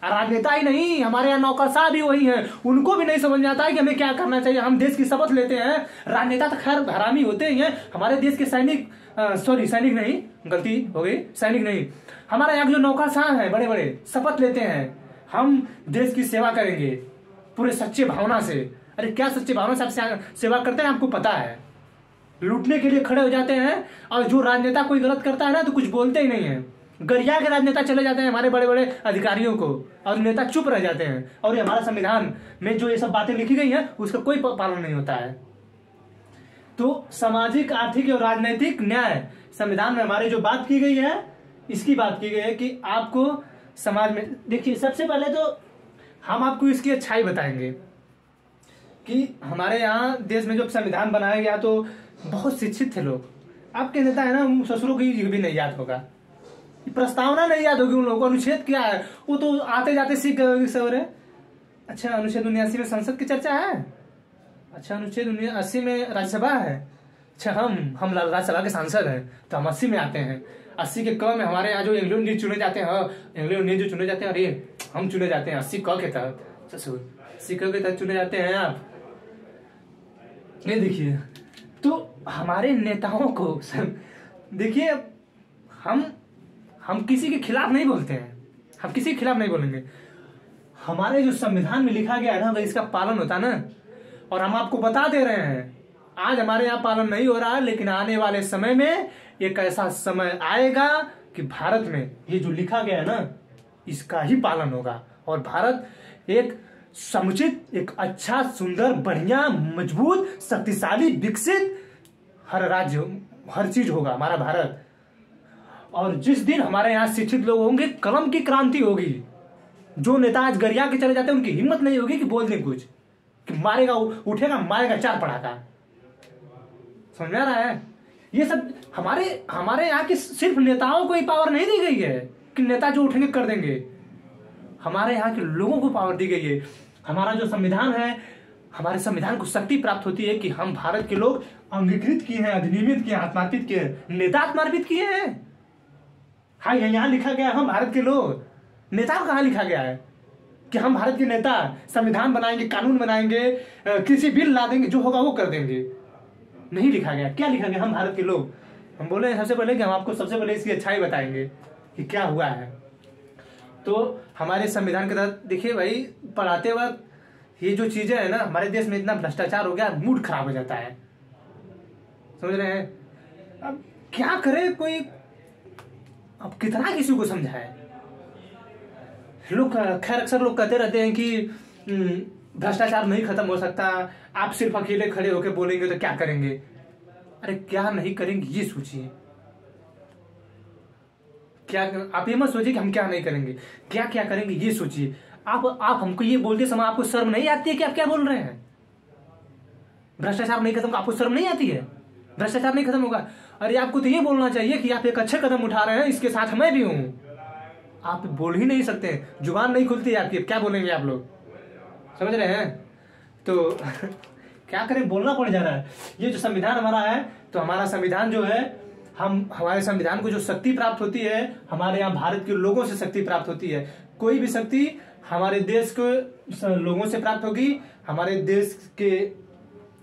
S1: राजनेता ही नहीं, हमारे यहाँ नौकरशाह भी वही है। उनको भी नहीं समझ में आता है कि हमें क्या करना चाहिए। हम देश की शपथ लेते हैं। राजनेता तो खैर हरामी होते ही हैं। हमारे देश के सैनिक, सैनिक नहीं, गलती हो गई, सैनिक नहीं, हमारे यहाँ जो नौकरशाह हैं बड़े बड़े, शपथ लेते हैं हम देश की सेवा करेंगे पूरे सच्चे भावना से। अरे क्या सच्चे भावना से आप सेवा करते हैं? आपको पता है, लूटने के लिए खड़े हो जाते हैं। और जो राजनेता कोई गलत करता है ना तो कुछ बोलते ही नहीं है। गरिया के राजनेता चले जाते हैं हमारे बड़े बड़े अधिकारियों को, और नेता चुप रह जाते हैं। और ये हमारा संविधान में जो ये सब बातें लिखी गई हैं उसका कोई पालन नहीं होता है। तो सामाजिक, आर्थिक और राजनीतिक न्याय संविधान में हमारी जो बात की गई है, इसकी बात की गई है कि आपको समाज में, देखिए सबसे पहले तो हम आपको इसकी अच्छाई बताएंगे कि हमारे यहाँ देश में जो संविधान बनाया गया तो बहुत शिक्षित थे लोग। आपके नेता है ना, ससुरों की भी नहीं याद होगा, प्रस्तावना नहीं याद होगी उन लोगों को। अनुच्छेद क्या है वो तो आते जाते सीख गए सर। अच्छा, अनुच्छेद 79 में संसद की चर्चा है। अच्छा, अनुच्छेद 80 में राज्यसभा है। अच्छा, हम राज्यसभा के सांसद हैं तो हम 80 में आते हैं। 80 के क में हमारे यहाँ जो एंग्लो इंडियन चुने जाते हैं, एंग्लो इंडियन जो चुने जाते हैं, अरे हम चुने जाते हैं 80 क के तहत। 80 क के तहत चुने जाते हैं आप। ये देखिए, तो हमारे नेताओं को देखिए, हम किसी के खिलाफ नहीं बोलते हैं, हम किसी के खिलाफ नहीं बोलेंगे। हमारे जो संविधान में लिखा गया है ना, अगर इसका पालन होता ना, और हम आपको बता दे रहे हैं आज हमारे यहाँ पालन नहीं हो रहा है, लेकिन आने वाले समय में एक ऐसा समय आएगा कि भारत में ये जो लिखा गया है ना, इसका ही पालन होगा। और भारत एक समुचित, एक अच्छा, सुंदर, बढ़िया, मजबूत, शक्तिशाली, विकसित हर राज्य, हर चीज होगा हमारा भारत। और जिस दिन हमारे यहाँ शिक्षित लोग होंगे, कलम की क्रांति होगी। जो नेता आज गरिया के चले जाते हैं उनकी हिम्मत नहीं होगी कि बोल दें कुछ, कि मारेगा, उठेगा, मारेगा 4 पड़ाका। समझ में आ रहा है? ये सब हमारे यहाँ की सिर्फ नेताओं को ही पावर नहीं दी गई है कि नेता जो उठेंगे कर देंगे। हमारे यहाँ के लोगों को पावर दी गई है। हमारा जो संविधान है, हमारे संविधान को शक्ति प्राप्त होती है कि हम भारत के लोग अंगीकृत किए हैं, अधिनियमित किए हैं, आत्मार्पित किए हैं, नेता आत्मार्पित किए हैं। हाँ, यहाँ लिखा गया हम भारत के लोग। नेता को कहाँ लिखा गया है कि हम भारत के नेता संविधान बनाएंगे, कानून बनाएंगे, किसी बिल ला देंगे, जो होगा वो कर देंगे? नहीं लिखा गया। क्या लिखा गया? हम भारत के लोग। हम बोले सबसे पहले कि हम आपको सबसे पहले इसकी अच्छाई बताएंगे कि क्या हुआ है। तो हमारे संविधान के तहत देखिए भाई, पढ़ाते वक्त ये जो चीजें है ना, हमारे देश में इतना भ्रष्टाचार हो गया, मूड खराब हो जाता है। समझ रहे हैं? अब क्या करे कोई, अब कितना किसी को समझाए। लोग खैर अक्सर लोग कहते रहते हैं कि भ्रष्टाचार नहीं खत्म हो सकता, आप सिर्फ अकेले खड़े होकर बोलेंगे तो क्या करेंगे। अरे क्या नहीं करेंगे ये सोचिए। क्या आप ये मत सोचिए कि हम क्या नहीं करेंगे, क्या क्या करेंगे ये सोचिए। आप हमको ये बोलते समय आपको शर्म नहीं आती है कि आप क्या बोल रहे हैं? भ्रष्टाचार नहीं खत्म, आपको शर्म नहीं आती है? भ्रष्टाचार नहीं खत्म होगा। अरे आपको तो ये बोलना चाहिए कि आप एक अच्छे कदम उठा रहे हैं, इसके साथ मैं भी हूं। आप बोल ही नहीं सकते, जुबान नहीं खुलती आपकी, क्या बोलेंगे आप लोग? समझ रहे हैं? तो क्या करें, बोलना पड़ जा रहा है। ये जो संविधान हमारा है, तो हमारा संविधान जो है, हमारे संविधान को जो शक्ति प्राप्त होती है, हमारे यहाँ भारत के लोगों से शक्ति प्राप्त होती है। कोई भी शक्ति हमारे देश के लोगों से प्राप्त होगी। हमारे देश के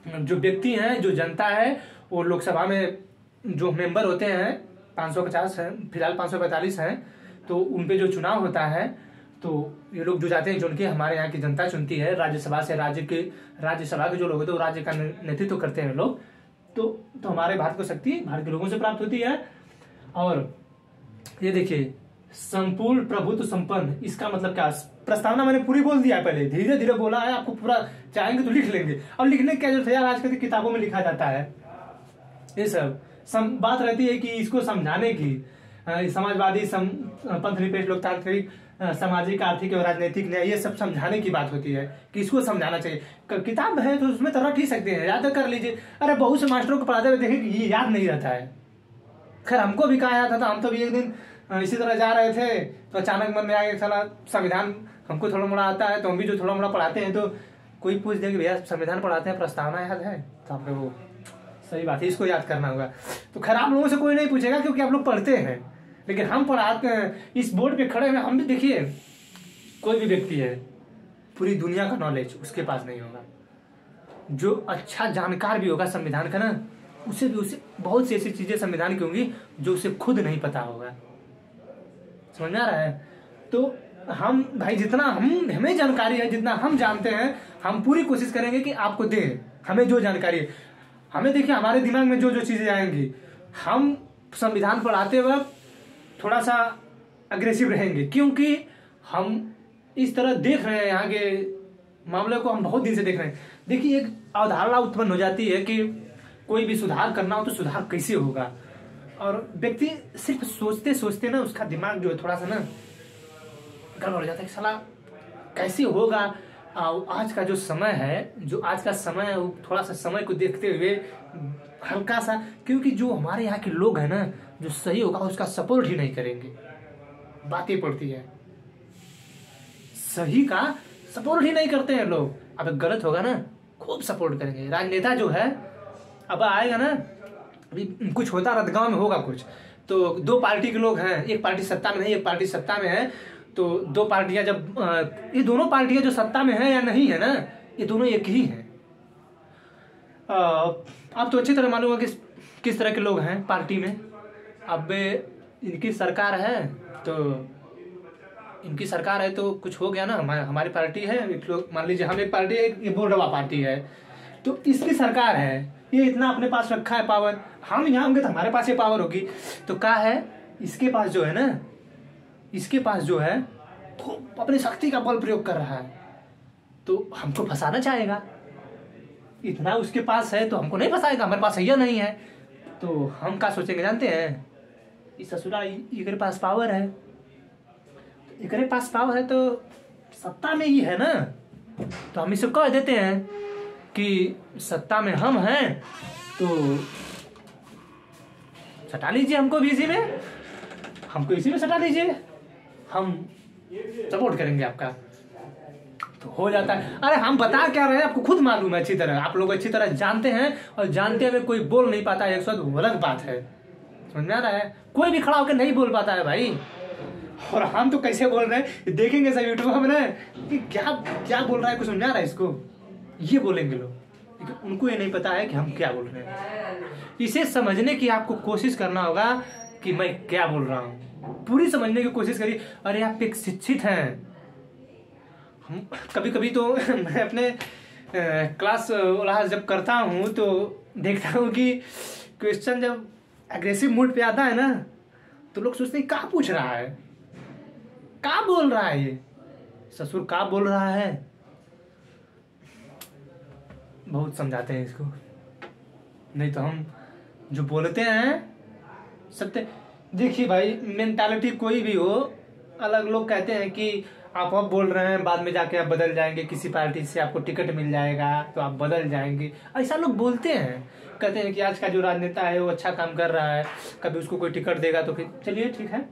S1: जो व्यक्ति हैं, जो जनता है, वो लोकसभा में जो मेंबर होते हैं 550 हैं, फिलहाल 545 हैं, तो उनपे जो चुनाव होता है, तो ये लोग जो जाते हैं, जो उनके हमारे यहाँ की जनता चुनती है राज्यसभा से। राज्यसभा के जो लोग होते हैं वो राज्य का नेतृत्व करते हैं लोग। तो हमारे भारत को शक्ति भारत के लोगों से प्राप्त होती है। और ये देखिए, संपूर्ण प्रभुत्व संपन्न, इसका मतलब क्या? प्रस्तावना मैंने पूरी बोल दिया है, पहले धीरे धीरे बोला है, आपको पूरा चाहेंगे तो लिख लेंगे। और लिखने क्या जरूरत है यार, आजकल किताबों में लिखा जाता है। ये सब बात रहती है कि इसको समझाने की, समाजवादी, पंथनिरपेक्ष, लोकतांत्रिक, सामाजिक, आर्थिक और राजनीतिक न्याय, ये सब समझाने की बात होती है कि इसको समझाना चाहिए। किताब है तो उसमें तो रट ही सकते हैं, याद कर लीजिए। अरे बहुत से मास्टरों को पढ़ाते हुए देखे कि ये याद नहीं रहता है, खैर हमको भी कहा जाता था, हम तो भी एक दिन इसी तरह जा रहे थे तो अचानक मन में आ गया साला संविधान हमको थोड़ा मोड़ा आता है, तो हम भी जो थोड़ा मोड़ा पढ़ाते हैं तो कोई पूछ दे कि भैया संविधान पढ़ाते हैं, प्रस्तावना याद है, तो आप लोग सही बात है, इसको याद करना होगा। तो खैर आप लोगों से कोई नहीं पूछेगा क्योंकि आप लोग पढ़ते हैं, लेकिन हम पढ़ाते हैं। इस बोर्ड पे खड़े हुए हम भी, देखिए कोई भी व्यक्ति है पूरी दुनिया का नॉलेज उसके पास नहीं होगा, जो अच्छा जानकार भी होगा संविधान का ना, उसे बहुत सी ऐसी चीजें संविधान की होंगी जो उसे खुद नहीं पता होगा। समझ में आ रहा है? तो हम भाई जितना हमें जानकारी है, जितना हम जानते हैं, हम पूरी कोशिश करेंगे कि आपको दें हमें जो जानकारी है। हमें देखिए हमारे दिमाग में जो जो चीजें आएंगी, हम संविधान पढ़ाते वक्त थोड़ा सा अग्रेसिव रहेंगे, क्योंकि हम इस तरह देख रहे हैं यहाँ के मामले को, हम बहुत दिन से देख रहे हैं। देखिए एक अवधारणा उत्पन्न हो जाती है कि कोई भी सुधार करना हो तो सुधार कैसे होगा, और व्यक्ति सिर्फ सोचते सोचते ना उसका दिमाग जो है थोड़ा सा ना गड़बड़ हो जाता है कि साला कैसे होगा। आज का जो समय है, जो आज का समय है, वो थोड़ा सा समय को देखते हुए हल्का सा, क्योंकि जो हमारे यहाँ के लोग हैं ना, जो सही होगा उसका सपोर्ट ही नहीं करेंगे। बातें पड़ती है, सही का सपोर्ट ही नहीं करते हैं लोग। अब गलत होगा ना खूब सपोर्ट करेंगे। राजनेता जो है अब आएगा ना, अभी कुछ होता रतगांव में होगा कुछ, तो दो पार्टी के लोग हैं, एक पार्टी सत्ता में नहीं, एक पार्टी सत्ता में है, तो दो पार्टियां जब ये दोनों पार्टियां जो सत्ता में है या नहीं है ना, ये दोनों एक ही हैं। आप तो अच्छी तरह मालूम है किस तरह के लोग हैं पार्टी में। अब इनकी सरकार है तो कुछ हो गया ना, हमारी पार्टी है, एक लोग मान लीजिए हम एक पार्टी है, ये बोर्डवा पार्टी है, तो इसकी सरकार है, ये इतना अपने पास रखा है पावर, हम यहाँ होंगे तो हमारे पास ये पावर होगी। तो क्या है, इसके पास जो है ना, इसके पास जो है तो अपनी शक्ति का बल प्रयोग कर रहा है, तो हमको फंसाना चाहेगा। इतना उसके पास है तो हमको नहीं फंसाएगा, हमारे पास है नहीं है, तो हम क्या सोचेंगे जानते हैं, इस ससुरा इकरे पास पावर है, इकरे पास पावर है तो सत्ता में ही है ना, तो हम इसे कह देते हैं कि सत्ता में हम हैं तो सटा लीजिए हमको भी इसी में, हमको इसी में सटा लीजिए, हम सपोर्ट करेंगे आपका, तो हो जाता है। अरे हम बता क्या रहे हैं आपको खुद मालूम है अच्छी तरह, आप लोग अच्छी तरह जानते हैं, और जानते हुए कोई बोल नहीं पाता है, एक शब्द अलग बात है। समझ में आ रहा है? कोई भी खड़ा होकर नहीं बोल पाता है भाई, और हम तो कैसे बोल रहे हैं देखेंगे सब यूट्यूब में ना कि क्या क्या बोल रहा है, कुछ समझ आ रहा है इसको, ये बोलेंगे लोग, लेकिन उनको ये नहीं पता है कि हम क्या बोल रहे हैं। इसे समझने की आपको कोशिश करना होगा कि मैं क्या बोल रहा हूँ, पूरी समझने की कोशिश करिए। अरे आप एक शिक्षित हैं, हम कभी कभी तो मैं अपने क्लास वाला जब करता हूँ तो देखता हूँ कि क्वेश्चन जब एग्रेसिव मूड पे आता है ना, तो लोग सोचते हैं क्या पूछ रहा है, क्या बोल रहा है, ये ससुर क्या बोल रहा है। बहुत समझाते हैं इसको, नहीं तो हम जो बोलते हैं सत्य। देखिए भाई मेंटालिटी कोई भी हो, अलग लोग कहते हैं कि आप अब बोल रहे हैं, बाद में जाके आप बदल जाएंगे, किसी पार्टी से आपको टिकट मिल जाएगा तो आप बदल जाएंगे, ऐसा लोग बोलते हैं। कहते हैं कि आज का जो राजनेता है वो अच्छा काम कर रहा है, कभी उसको कोई टिकट देगा तो फिर चलिए ठीक है,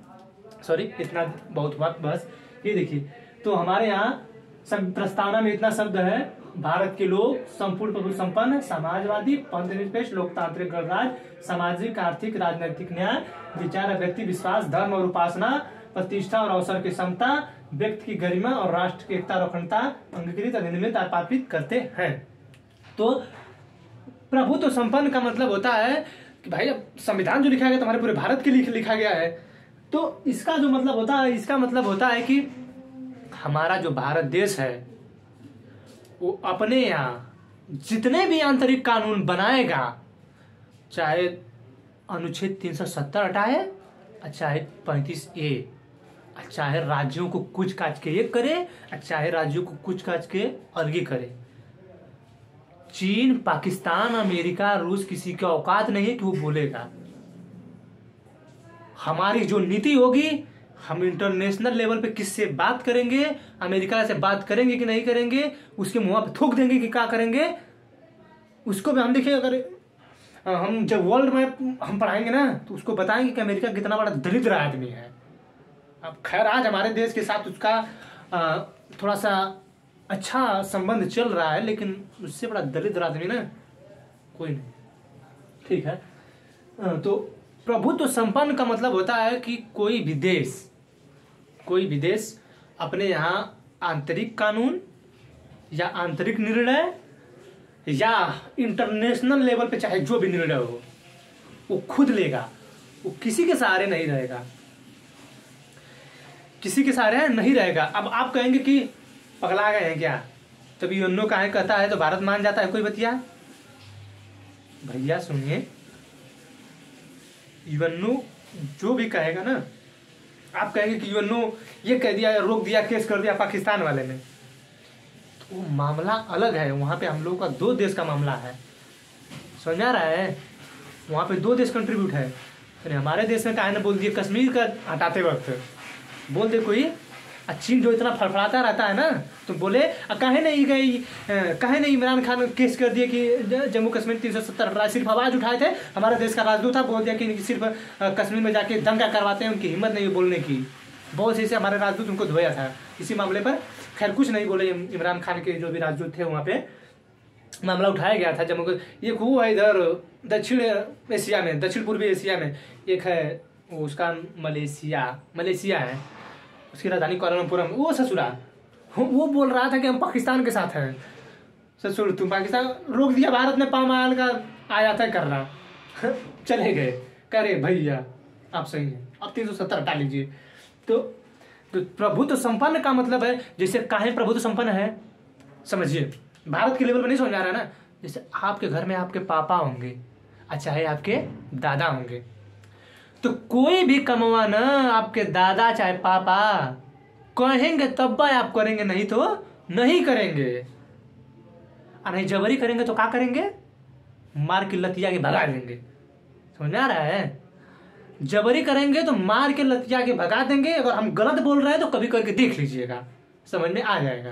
S1: सॉरी इतना बहुत हुआ बस। ये देखिए, तो हमारे यहाँ प्रस्तावना में इतना शब्द है, भारत के लोग संपूर्ण प्रभु संपन्न, समाजवादी, पंथ निरपेक्ष, लोकतांत्रिक गणराज्य, सामाजिक, आर्थिक, राजनीतिक न्याय, विचार, व्यक्ति विश्वास, धर्म और उपासना, प्रतिष्ठा और अवसर की समता, व्यक्ति की गरिमा और राष्ट्र की एकता और अखंडता अंगीकृत अधिनियमित आपादित करते हैं। तो प्रभु तो संपन्न का मतलब होता है कि भाई अब संविधान जो लिखा गया तुम्हारे पूरे भारत के लिए लिखा गया है, तो इसका जो मतलब होता है, इसका मतलब होता है कि हमारा जो भारत देश है वो अपने यहाँ जितने भी आंतरिक कानून बनाएगा, चाहे अनुच्छेद 370 हटाए, चाहे 35A, चाहे राज्यों को कुछ काज के एक करे, चाहे राज्यों को कुछ काज के अलग करे। चीन, पाकिस्तान, अमेरिका, रूस किसी का औकात नहीं है कि वो बोलेगा। हमारी जो नीति होगी, हम इंटरनेशनल लेवल पे किससे बात करेंगे, अमेरिका से बात करेंगे कि नहीं करेंगे, उसके मुंह पे थूक देंगे कि क्या करेंगे, उसको भी हम देखिए। अगर हम जब वर्ल्ड मैप हम पढ़ाएंगे ना तो उसको बताएंगे कि अमेरिका कितना बड़ा दरिद्र आदमी है। अब खैर आज हमारे देश के साथ उसका थोड़ा सा अच्छा संबंध चल रहा है, लेकिन उससे बड़ा दरिद्र आदमी ना कोई नहीं। ठीक है, तो प्रभुत्व संपन्न का मतलब होता है कि कोई भी देश अपने यहाँ आंतरिक कानून या आंतरिक निर्णय या इंटरनेशनल लेवल पे चाहे जो भी निर्णय हो वो खुद लेगा, वो किसी के सहारे नहीं रहेगा, किसी के सहारे नहीं रहेगा। अब आप कहेंगे कि पगला गए हैं क्या, तब यूएनओ काहे कहता है तो भारत मान जाता है, कोई बतिया। भैया सुनिए, यूएनओ जो भी कहेगा ना, आप कहेंगे कि यूएनओ ये कह दिया, रोक दिया, केस कर दिया पाकिस्तान वाले ने, तो वो मामला अलग है। वहाँ पे हम लोगों का 2 देश का मामला है, समझ आ रहा है। वहाँ पे 2 देश कंट्रीब्यूट है। अरे हमारे देश में काहे ने बोल दिया कश्मीर का हटाते वक्त बोल दे कोई, चीन जो इतना फड़फड़ाता रहता है ना, तो बोले काहे नहीं इमरान खान केस कर दिए कि जम्मू कश्मीर 370 सिर्फ आवाज़ उठाए थे, हमारे देश का राजदूत था, बोल दिया कि सिर्फ कश्मीर में जाके दंगा करवाते हैं, उनकी हिम्मत नहीं बोलने की। बहुत से हमारे राजदूत उनको धोया था इसी मामले पर। खैर कुछ नहीं बोले, इमरान खान के जो भी राजदूत थे वहाँ पे मामला उठाया गया था। जम्मू ये खूह है इधर दक्षिण एशिया में, दक्षिण पूर्वी एशिया में एक है, उसका मलेशिया है, उसकी राजधानी कुआलालंपुर में। वो ससुरा वो बोल रहा था कि हम पाकिस्तान के साथ हैं। ससुर तुम पाकिस्तान रोक दिया, भारत ने पामाल का आयात कर रहा चले गए, करे भैया आप सही हैं, अब 370 हटा लीजिए। तो प्रभुत्व संपन्न का मतलब है, जैसे काहे प्रभुत्व संपन्न है समझिए, भारत के लेवल पर नहीं समझ आ रहा है ना। जैसे आपके घर में आपके पापा होंगे, चाहे आपके दादा होंगे, तो कोई भी कमवा ना आपके दादा चाहे पापा कहेंगे तब आप करेंगे, नहीं तो नहीं करेंगे। और नहीं जबरी करेंगे तो क्या करेंगे, मार के लतिया के भगा देंगे। समझ आ रहा है, जबरी करेंगे तो मार के लतिया के भगा देंगे। अगर हम गलत बोल रहे हैं तो कभी करके देख लीजिएगा, समझ में आ जाएगा।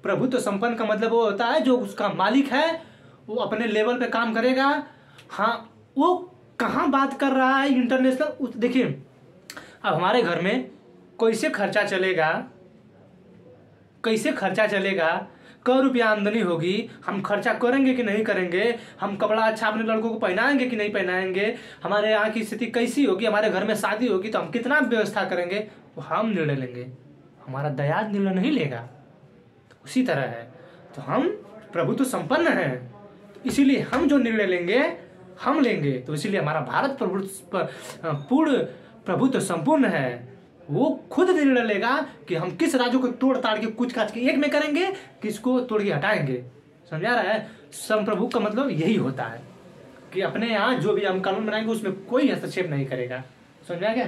S1: प्रभुत्व संपन्न का मतलब वो होता है जो उसका मालिक है वो अपने लेवल पे काम करेगा। हाँ, वो कहाँ बात कर रहा है इंटरनेशनल, देखिए अब हमारे घर में कैसे खर्चा चलेगा, क रुपया आमदनी होगी, हम खर्चा करेंगे कि नहीं करेंगे, हम कपड़ा अच्छा अपने लड़कों को पहनाएंगे कि नहीं पहनाएंगे, हमारे यहाँ की स्थिति कैसी होगी, हमारे घर में शादी होगी तो हम कितना व्यवस्था करेंगे, वो हम निर्णय लेंगे, हमारा दयाद निर्णय नहीं लेगा। तो उसी तरह है, तो हम प्रभुत्व संपन्न हैं, तो इसीलिए हम जो निर्णय लेंगे हम लेंगे। तो इसीलिए हमारा भारत पूर्ण प्रभुत्व संपूर्ण है। वो खुद निर्णय लेगा कि हम किस राज्यों को तोड़ ताड़ के कुछ काच के एक में करेंगे, किसको तोड़ के हटाएंगे। समझा रहा है, संप्रभु का मतलब यही होता है कि अपने यहाँ जो भी हम कानून बनाएंगे उसमें कोई हस्तक्षेप नहीं करेगा। समझा क्या।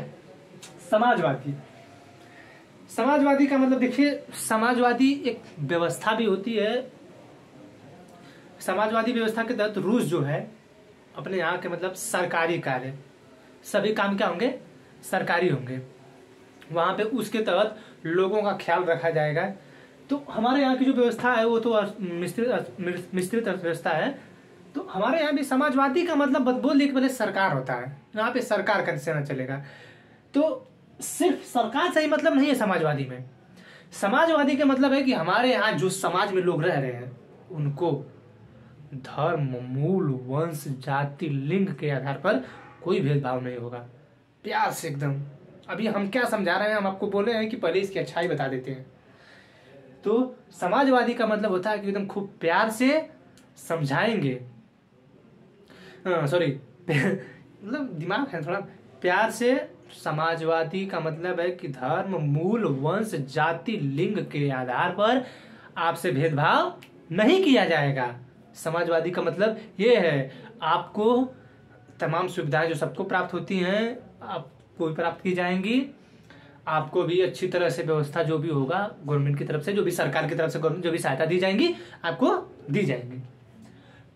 S1: समाजवादी का मतलब देखिए, समाजवादी एक व्यवस्था भी होती है। समाजवादी व्यवस्था के तहत रूस जो है अपने यहाँ के मतलब सरकारी कार्य, सभी काम क्या होंगे, सरकारी होंगे। वहाँ पे उसके तहत लोगों का ख्याल रखा जाएगा। तो हमारे यहाँ की जो व्यवस्था है वो तो मिश्रित अर्थव्यवस्था है। तो हमारे यहाँ भी समाजवादी का मतलब बोल दिए कि पहले सरकार होता है, यहाँ पे सरकार का सेना चलेगा। तो सिर्फ सरकार से ही मतलब नहीं है समाजवादी में। समाजवादी का मतलब है कि हमारे यहाँ जो समाज में लोग रह रहे हैं उनको धर्म, मूल, वंश, जाति, लिंग के आधार पर कोई भेदभाव नहीं होगा, प्यार से एकदम। अभी हम क्या समझा रहे हैं, हम आपको बोले हैं कि पहले इसकी अच्छाई बता देते हैं। तो समाजवादी का मतलब होता है कि एकदम खूब प्यार से समझाएंगे, सॉरी मतलब दिमाग है थोड़ा, प्यार से। समाजवादी का मतलब है कि धर्म, मूल, वंश, जाति, लिंग के आधार पर आपसे भेदभाव नहीं किया जाएगा। समाजवादी का मतलब ये है, आपको तमाम सुविधाएं जो सबको प्राप्त होती हैं आपको भी प्राप्त की जाएंगी, आपको भी अच्छी तरह से व्यवस्था जो भी होगा गवर्नमेंट की तरफ से, जो भी सरकार की तरफ से जो भी सहायता दी जाएंगी आपको दी जाएंगी।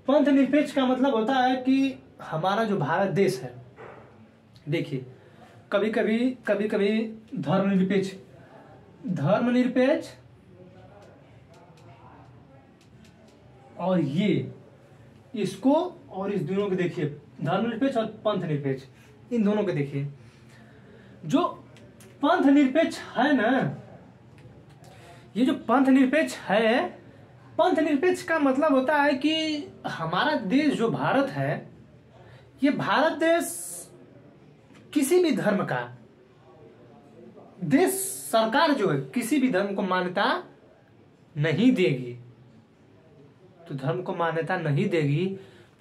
S1: पंथ निरपेक्ष का मतलब होता है कि हमारा जो भारत देश है, देखिए कभी कभी धर्मनिरपेक्ष और ये इसको और इस दोनों को देखिए, धर्मनिरपेक्ष और पंथ निरपेक्ष, इन दोनों को देखिए। जो पंथ निरपेक्ष है ना, ये जो पंथ निरपेक्ष है, पंथ निरपेक्ष का मतलब होता है कि हमारा देश जो भारत है, ये भारत देश किसी भी धर्म का देश, सरकार जो है किसी भी धर्म को मान्यता नहीं देगी। तो धर्म को मान्यता नहीं देगी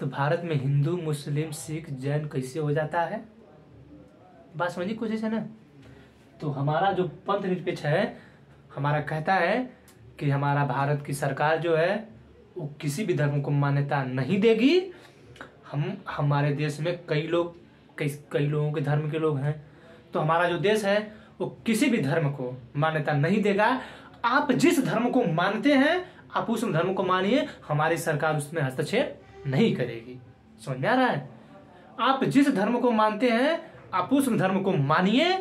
S1: तो भारत में हिंदू, मुस्लिम, सिख, जैन कैसे हो जाता है? बात समझिए कुछ ऐसा ना। तो हमारा जो पंथ निरपेक्ष है, हमारा कहता है कि हमारा भारत की सरकार जो है वो किसी भी धर्म को मान्यता नहीं देगी। हमारे देश में कई लोगों के धर्म के लोग हैं, तो हमारा जो देश है वो किसी भी धर्म को मान्यता नहीं देगा। आप जिस धर्म को मानते हैं आप उस धर्म को मानिए, हमारी सरकार उसमें हस्तक्षेप नहीं करेगी। समझ में आ रहा है? आप जिस धर्म को मानते हैं आप उस धर्म को मानिए,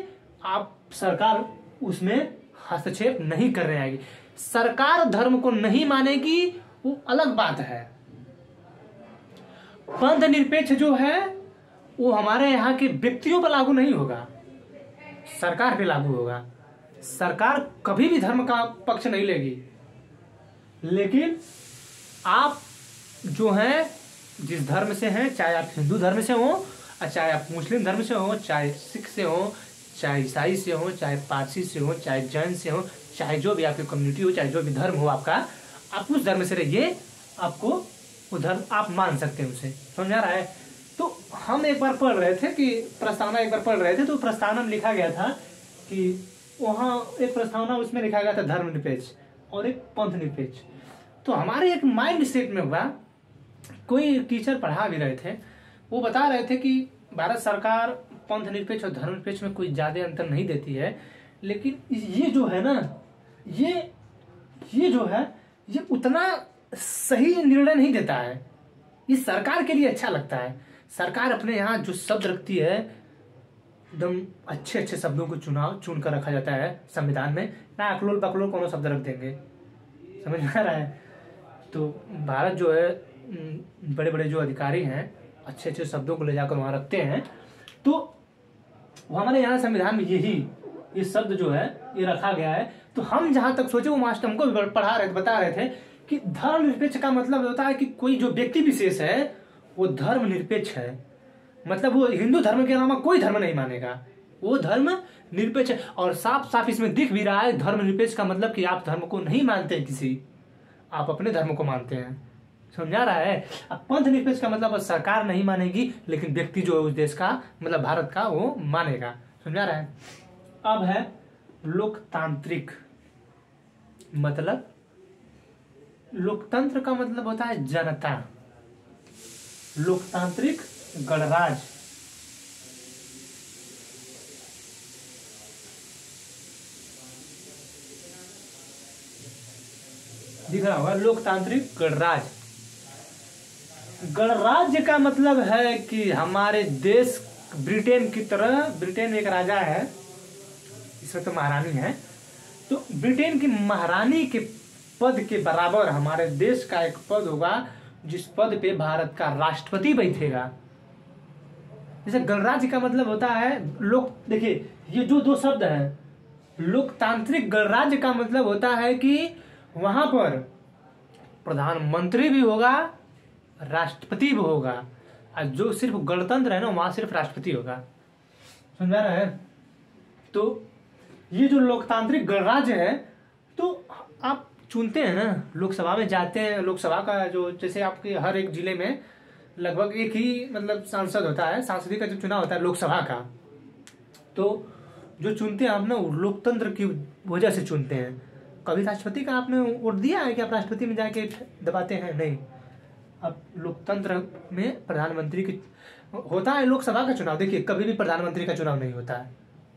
S1: आप सरकार उसमें हस्तक्षेप नहीं करने आएगी। सरकार धर्म को नहीं मानेगी वो अलग बात है। पंथ निरपेक्ष जो है वो हमारे यहाँ के व्यक्तियों पर लागू नहीं होगा, सरकार पे लागू होगा। सरकार कभी भी धर्म का पक्ष नहीं लेगी, लेकिन आप जो हैं जिस धर्म से हैं, चाहे आप हिंदू धर्म से हो, चाहे आप मुस्लिम धर्म से हो, चाहे सिख से हो, चाहे ईसाई से हो, चाहे पारसी से हो, चाहे जैन से हो, चाहे जो भी आपकी कम्युनिटी हो, चाहे जो भी धर्म हो आपका, आप उस धर्म से रहिए, आपको वो धर्म आप मान सकते हैं उसे। समझ आ रहा है? तो हम एक बार पढ़ रहे थे कि प्रस्तावना एक बार पढ़ रहे थे, तो प्रस्तावना में लिखा गया था कि वहाँ एक प्रस्तावना उसमें लिखा गया था धर्मनिरपेक्ष और एक पंथ निरपेक्ष। तो हमारे एक माइंड सेट में हुआ, कोई टीचर पढ़ा भी रहे थे, वो बता रहे थे कि भारत सरकार पंथ निरपेक्ष और धर्मनिरपेक्ष में कोई ज्यादा अंतर नहीं देती है, लेकिन ये जो है ना, ये जो है ये उतना सही निर्णय नहीं देता है। ये सरकार के लिए अच्छा लगता है। सरकार अपने यहाँ जो शब्द रखती है, एकदम अच्छे अच्छे शब्दों को चुन कर रखा जाता है संविधान में, ना अकलोल बकलोल कोनो शब्द रख देंगे। समझ में आ रहा है? तो भारत जो है बड़े बड़े जो अधिकारी हैं अच्छे अच्छे शब्दों को ले जाकर वहाँ रखते हैं। तो हमारे यहाँ संविधान में ये शब्द जो है ये रखा गया है। तो हम जहाँ तक सोचे, वो मास्टर हमको भी बता रहे थे कि धर्मनिरपेक्ष का मतलब होता है कि कोई जो व्यक्ति विशेष है वो धर्मनिरपेक्ष है, मतलब वो हिंदू धर्म के अलावा कोई धर्म नहीं मानेगा, वो धर्म निरपेक्ष है। और साफ साफ इसमें दिख भी रहा है, धर्मनिरपेक्ष का मतलब कि आप धर्म को नहीं मानते किसी, आप अपने धर्म को मानते हैं। समझा रहा है? अब पंथ निरपेक्ष का मतलब सरकार नहीं मानेगी, लेकिन व्यक्ति जो है उस देश का, मतलब भारत का, वो मानेगा। समझा रहा है? अब है लोकतांत्रिक। मतलब लोकतंत्र का मतलब होता है जनता, लोकतांत्रिक गणराज्य। दिख रहा होगा, लोकतांत्रिक गणराज्य। गणराज्य का मतलब है कि हमारे देश ब्रिटेन की तरह, ब्रिटेन में एक राजा है, इसमें तो महारानी है, तो ब्रिटेन की महारानी के पद के बराबर हमारे देश का एक पद होगा, जिस पद पे भारत का राष्ट्रपति बैठेगा। जैसे गणराज्य का मतलब होता है देखिए ये जो दो शब्द हैं, लोकतांत्रिक गणराज्य का मतलब होता है कि वहां पर प्रधानमंत्री भी होगा, राष्ट्रपति भी होगा, और जो सिर्फ गणतंत्र है ना वहां सिर्फ राष्ट्रपति होगा। समझा रहा है? तो ये जो लोकतांत्रिक गणराज्य है, तो आप चुनते हैं ना, लोकसभा में जाते हैं, लोकसभा का जो, जैसे आपके हर एक जिले में लगभग एक ही मतलब सांसद होता है, सांसद का जो चुनाव होता है लोकसभा का, तो जो चुनते हैं आप ना, लोकतंत्र की वजह से चुनते हैं। कभी राष्ट्रपति का आपने वोट दिया है कि आप राष्ट्रपति में जाके दबाते हैं? नहीं। अब लोकतंत्र में प्रधानमंत्री की होता है, लोकसभा का चुनाव देखिए कभी भी प्रधानमंत्री का चुनाव नहीं होता है,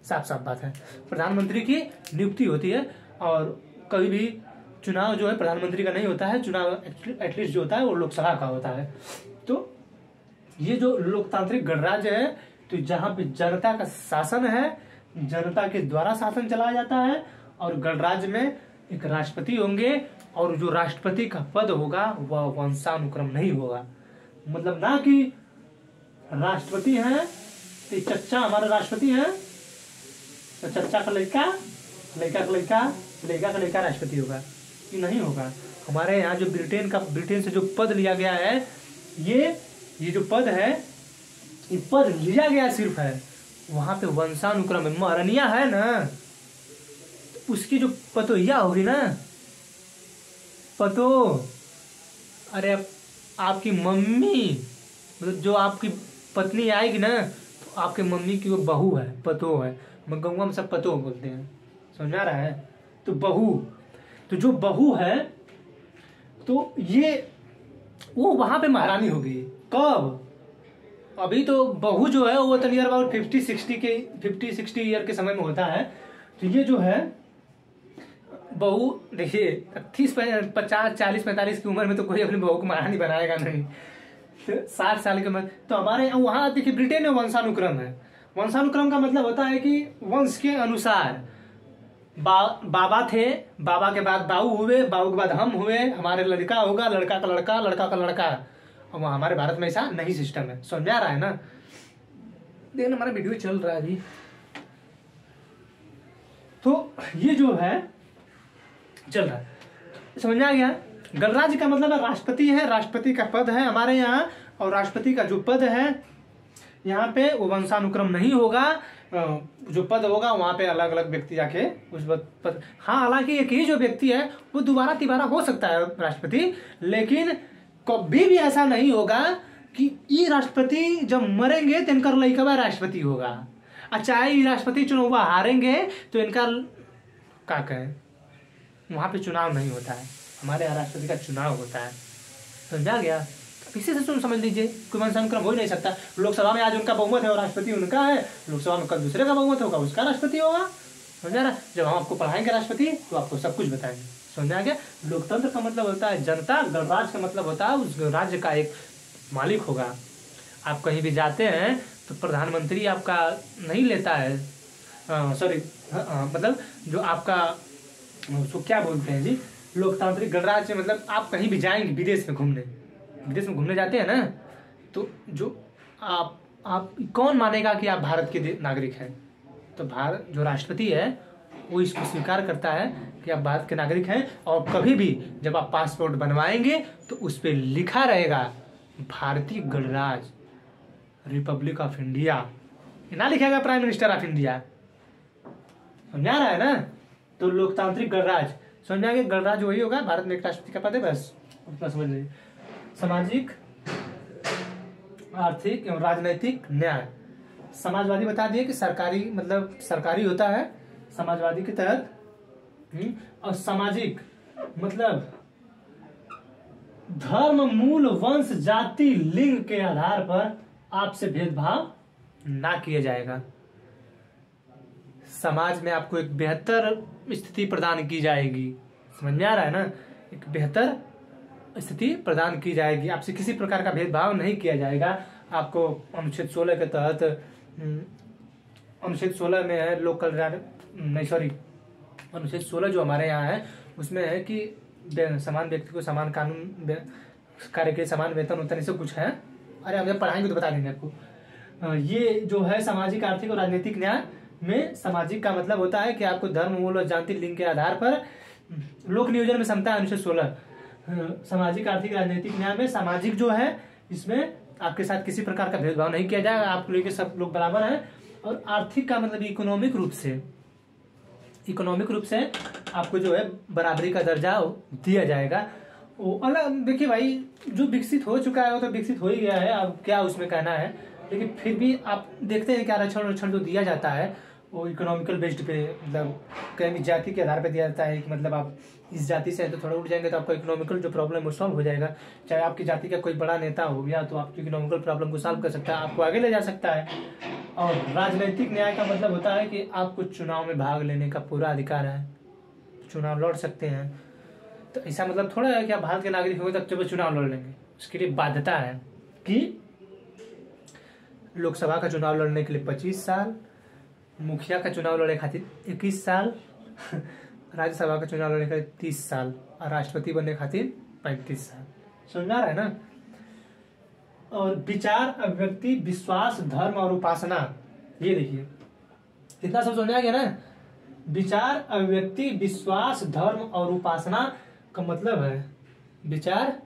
S1: साफ साफ बात है। प्रधानमंत्री की नियुक्ति होती है, और कभी भी चुनाव जो है प्रधानमंत्री का नहीं होता है, चुनाव एटलीस्ट जो होता है वो लोकसभा का होता है। तो ये जो लोकतांत्रिक गणराज्य है, तो जहाँ पे जनता का शासन है, जनता के द्वारा शासन चलाया जाता है, और गणराज्य में एक राष्ट्रपति होंगे, और जो राष्ट्रपति का पद होगा वह वंशानुक्रम नहीं होगा। मतलब ना कि राष्ट्रपति हैं तो चच्चा हमारे राष्ट्रपति हैं तो चच्चा का लड़का, लड़का का लड़का, लड़का का लड़का राष्ट्रपति होगा, ये नहीं होगा। हमारे यहाँ जो ब्रिटेन से जो पद लिया गया है, ये जो पद है, ये पद लिया गया सिर्फ है, वहां पे वंशानुक्रम है। महारानिया है ना, तो उसकी जो पतोहिया होगी ना, पतो, अरे आपकी मम्मी, मतलब जो आपकी पत्नी आएगी ना, तो आपके मम्मी की वो बहू है, पतो है। मैं गंगा में सब पतो बोलते हैं, समझ आ रहा है। तो बहू, तो जो बहू है, तो ये वो वहां पे महारानी होगी। कब? अभी तो बहू जो है वो तो नियर अबाउट 50-60 ईयर के समय में होता है। तो ये जो है बहू, देखिए 30, 50, 40, 45 की उम्र में तो कोई अपनी बहू को महारानी बनाएगा नहीं। तो 60 साल की उम्र, तो हमारे वहां देखिए ब्रिटेन में वंशानुक्रम है। वंशानुक्रम का मतलब होता है कि वंश के अनुसार बाबा थे, बाबा के बाद बाऊ हुए, बाऊ के बाद हम हुए, हमारे लड़का होगा, लड़का का लड़का, लड़का का लड़का। और हमारे भारत में ऐसा नहीं सिस्टम है, समझ आ रहा है ना। देखना हमारा वीडियो चल रहा है अभी। तो ये जो है चल रहा है, समझ आ गया। गणराज्य का मतलब है राष्ट्रपति है, राष्ट्रपति का पद है हमारे यहाँ। और राष्ट्रपति का जो पद है यहाँ पे वो वंशानुक्रम नहीं होगा, जो पद होगा वहां पे अलग अलग व्यक्ति जाके उस पद, हाँ हालांकि एक ही जो व्यक्ति है वो दोबारा तिबारा हो सकता है राष्ट्रपति, लेकिन कभी भी ऐसा नहीं होगा कि ये राष्ट्रपति जब मरेंगे तो इनका लड़का राष्ट्रपति होगा। और चाहे ये राष्ट्रपति चुनाव हारेंगे तो इनका क्या कहें, वहां पे चुनाव नहीं होता है, हमारे यहाँ राष्ट्रपति का चुनाव होता है, समझा गया। इसी से सुन समझ लीजिए, कोई वंशानुक्रम हो ही नहीं सकता। लोकसभा में आज उनका बहुमत है और राष्ट्रपति उनका है, लोकसभा में कल दूसरे का बहुमत होगा, उसका राष्ट्रपति होगा, समझा रहा। जब हम आपको पढ़ाएंगे राष्ट्रपति तो आपको सब कुछ बताएंगे, समझा गया। लोकतंत्र का मतलब होता है जनता, गणराज्य का मतलब होता है उस राज्य का एक मालिक होगा। आप कहीं भी जाते हैं तो प्रधानमंत्री आपका नहीं लेता है, सॉरी मतलब जो आपका उसको क्या बोलते हैं जी, लोकतांत्रिक गणराज्य। मतलब आप कहीं भी जाएंगे विदेश में घूमने जाते हैं ना, तो जो आप कौन मानेगा कि आप भारत के नागरिक हैं? तो भारत जो राष्ट्रपति है वो इसको स्वीकार करता है कि आप भारत के नागरिक हैं। और कभी भी जब आप पासपोर्ट बनवाएंगे तो उस पर लिखा रहेगा भारतीय गणराज्य, रिपब्लिक ऑफ इंडिया, ना लिखेगा प्राइम मिनिस्टर ऑफ इंडिया, समझा रहा है ना। तो लोकतांत्रिक गणराज्य, समझा गया। गणराज्य वही होगा, भारत में एक राष्ट्रपति का पद है, बस उतना समझ लीजिए। सामाजिक, आर्थिक एवं राजनैतिक न्याय। समाजवादी बता दिए कि सरकारी, मतलब सरकारी होता है समाजवादी के तहत। और सामाजिक मतलब धर्म, मूल, वंश, जाति, लिंग के आधार पर आपसे भेदभाव ना किया जाएगा। समाज में आपको एक बेहतर स्थिति प्रदान की जाएगी, समझ में आ रहा है ना। एक बेहतर स्थिति प्रदान की जाएगी, आपसे किसी प्रकार का भेदभाव नहीं किया जाएगा। आपको अनुच्छेद 16 के तहत, अनुच्छेद 16 में है लोक कल्याण, नहीं सॉरी, अनुच्छेद 16 जो हमारे यहाँ है उसमें है कि समान व्यक्ति को समान कानून, कार्य के समान वेतन उतना सब कुछ है। अरे हमें पढ़ाएंगे तो बता देंगे आपको। ये जो है सामाजिक, आर्थिक और राजनीतिक न्याय में, सामाजिक का मतलब होता है कि आपको धर्म, मूल और जाति, लिंग के आधार पर लोक नियोजन में समता है, अनुच्छेद 16। सामाजिक, आर्थिक, राजनीतिक न्याय में सामाजिक जो है इसमें आपके साथ किसी प्रकार का भेदभाव नहीं किया जाएगा, आपको लेके सब लोग बराबर हैं। और आर्थिक का मतलब इकोनॉमिक रूप से आपको जो है बराबरी का दर्जा दिया जाएगा। वो अलग, देखिए भाई जो विकसित हो चुका है वो तो विकसित हो ही गया है, अब क्या उसमें कहना है। लेकिन फिर भी आप देखते हैं कि आरक्षण जो दिया जाता है वो इकोनॉमिकल बेस्ड पे, मतलब कहीं जाति के आधार पे दिया जाता है कि मतलब आप इस जाति से हैं तो थोड़ा उठ जाएंगे तो आपका इकोनॉमिकल जो प्रॉब्लम है सॉल्व हो जाएगा। चाहे आपकी जाति का कोई बड़ा नेता हो गया तो आपकी इकोनॉमिकल प्रॉब्लम को सॉल्व कर सकता है, आपको आगे ले जा सकता है। और राजनीतिक न्याय का मतलब होता है कि आपको चुनाव में भाग लेने का पूरा अधिकार है, चुनाव लड़ सकते हैं। तो ऐसा मतलब थोड़ा है कि आप भारत के नागरिक होंगे तब जब चुनाव लड़ लेंगे, उसके लिए बाध्यता है कि लोकसभा का चुनाव लड़ने के लिए 25 साल, मुखिया का चुनाव लड़ने खातिर 21 साल, राज्यसभा का चुनाव लड़ने खातिर 30 साल और राष्ट्रपति बनने खातिर 35 साल। समझ आ रहा है ना। और विचार, अभिव्यक्ति, विश्वास, धर्म और उपासना। ये देखिए कितना सब समझ आ गया ना। विचार, अभिव्यक्ति, विश्वास, धर्म और उपासना का मतलब है विचार,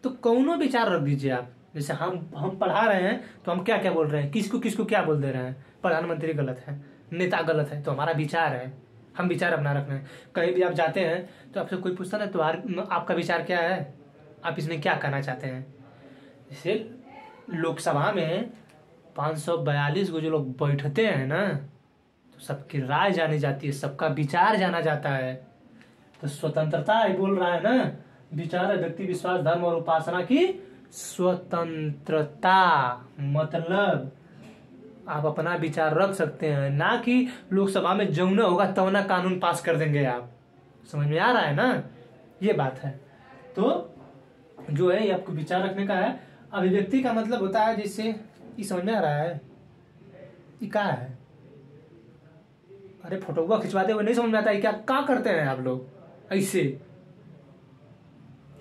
S1: तो कौनो विचार रख दीजिए आप। जैसे हम पढ़ा रहे हैं तो हम क्या क्या बोल रहे हैं, किसको किसको क्या बोल दे रहे हैं। प्रधानमंत्री गलत है, नेता गलत है, तो हमारा विचार है, हम विचार अपना रख रहे हैं। कहीं भी आप जाते हैं तो आपसे कोई पूछता है तो आपका विचार क्या है, आप इसमें क्या कहना चाहते हैं। जैसे लोकसभा में 542 को जो लोग बैठते हैं ना, तो सबकी राय जानी जाती है, सबका विचार जाना जाता है। तो स्वतंत्रता ही बोल रहा है ना, विचार, अभिव्यक्ति, विश्वास, धर्म और उपासना की स्वतंत्रता। मतलब आप अपना विचार रख सकते हैं, ना कि लोकसभा में जौना होगा तौना कानून पास कर देंगे आप। समझ में आ रहा है ना, ये बात है। तो जो है ये आपको विचार रखने का है। अभिव्यक्ति का मतलब होता है जिससे, ये समझ में आ रहा है, ये क्या है, अरे फोटोग्राफ खिंचवाते हुए नहीं समझ में आता है, क्या करते हैं आप लोग ऐसे,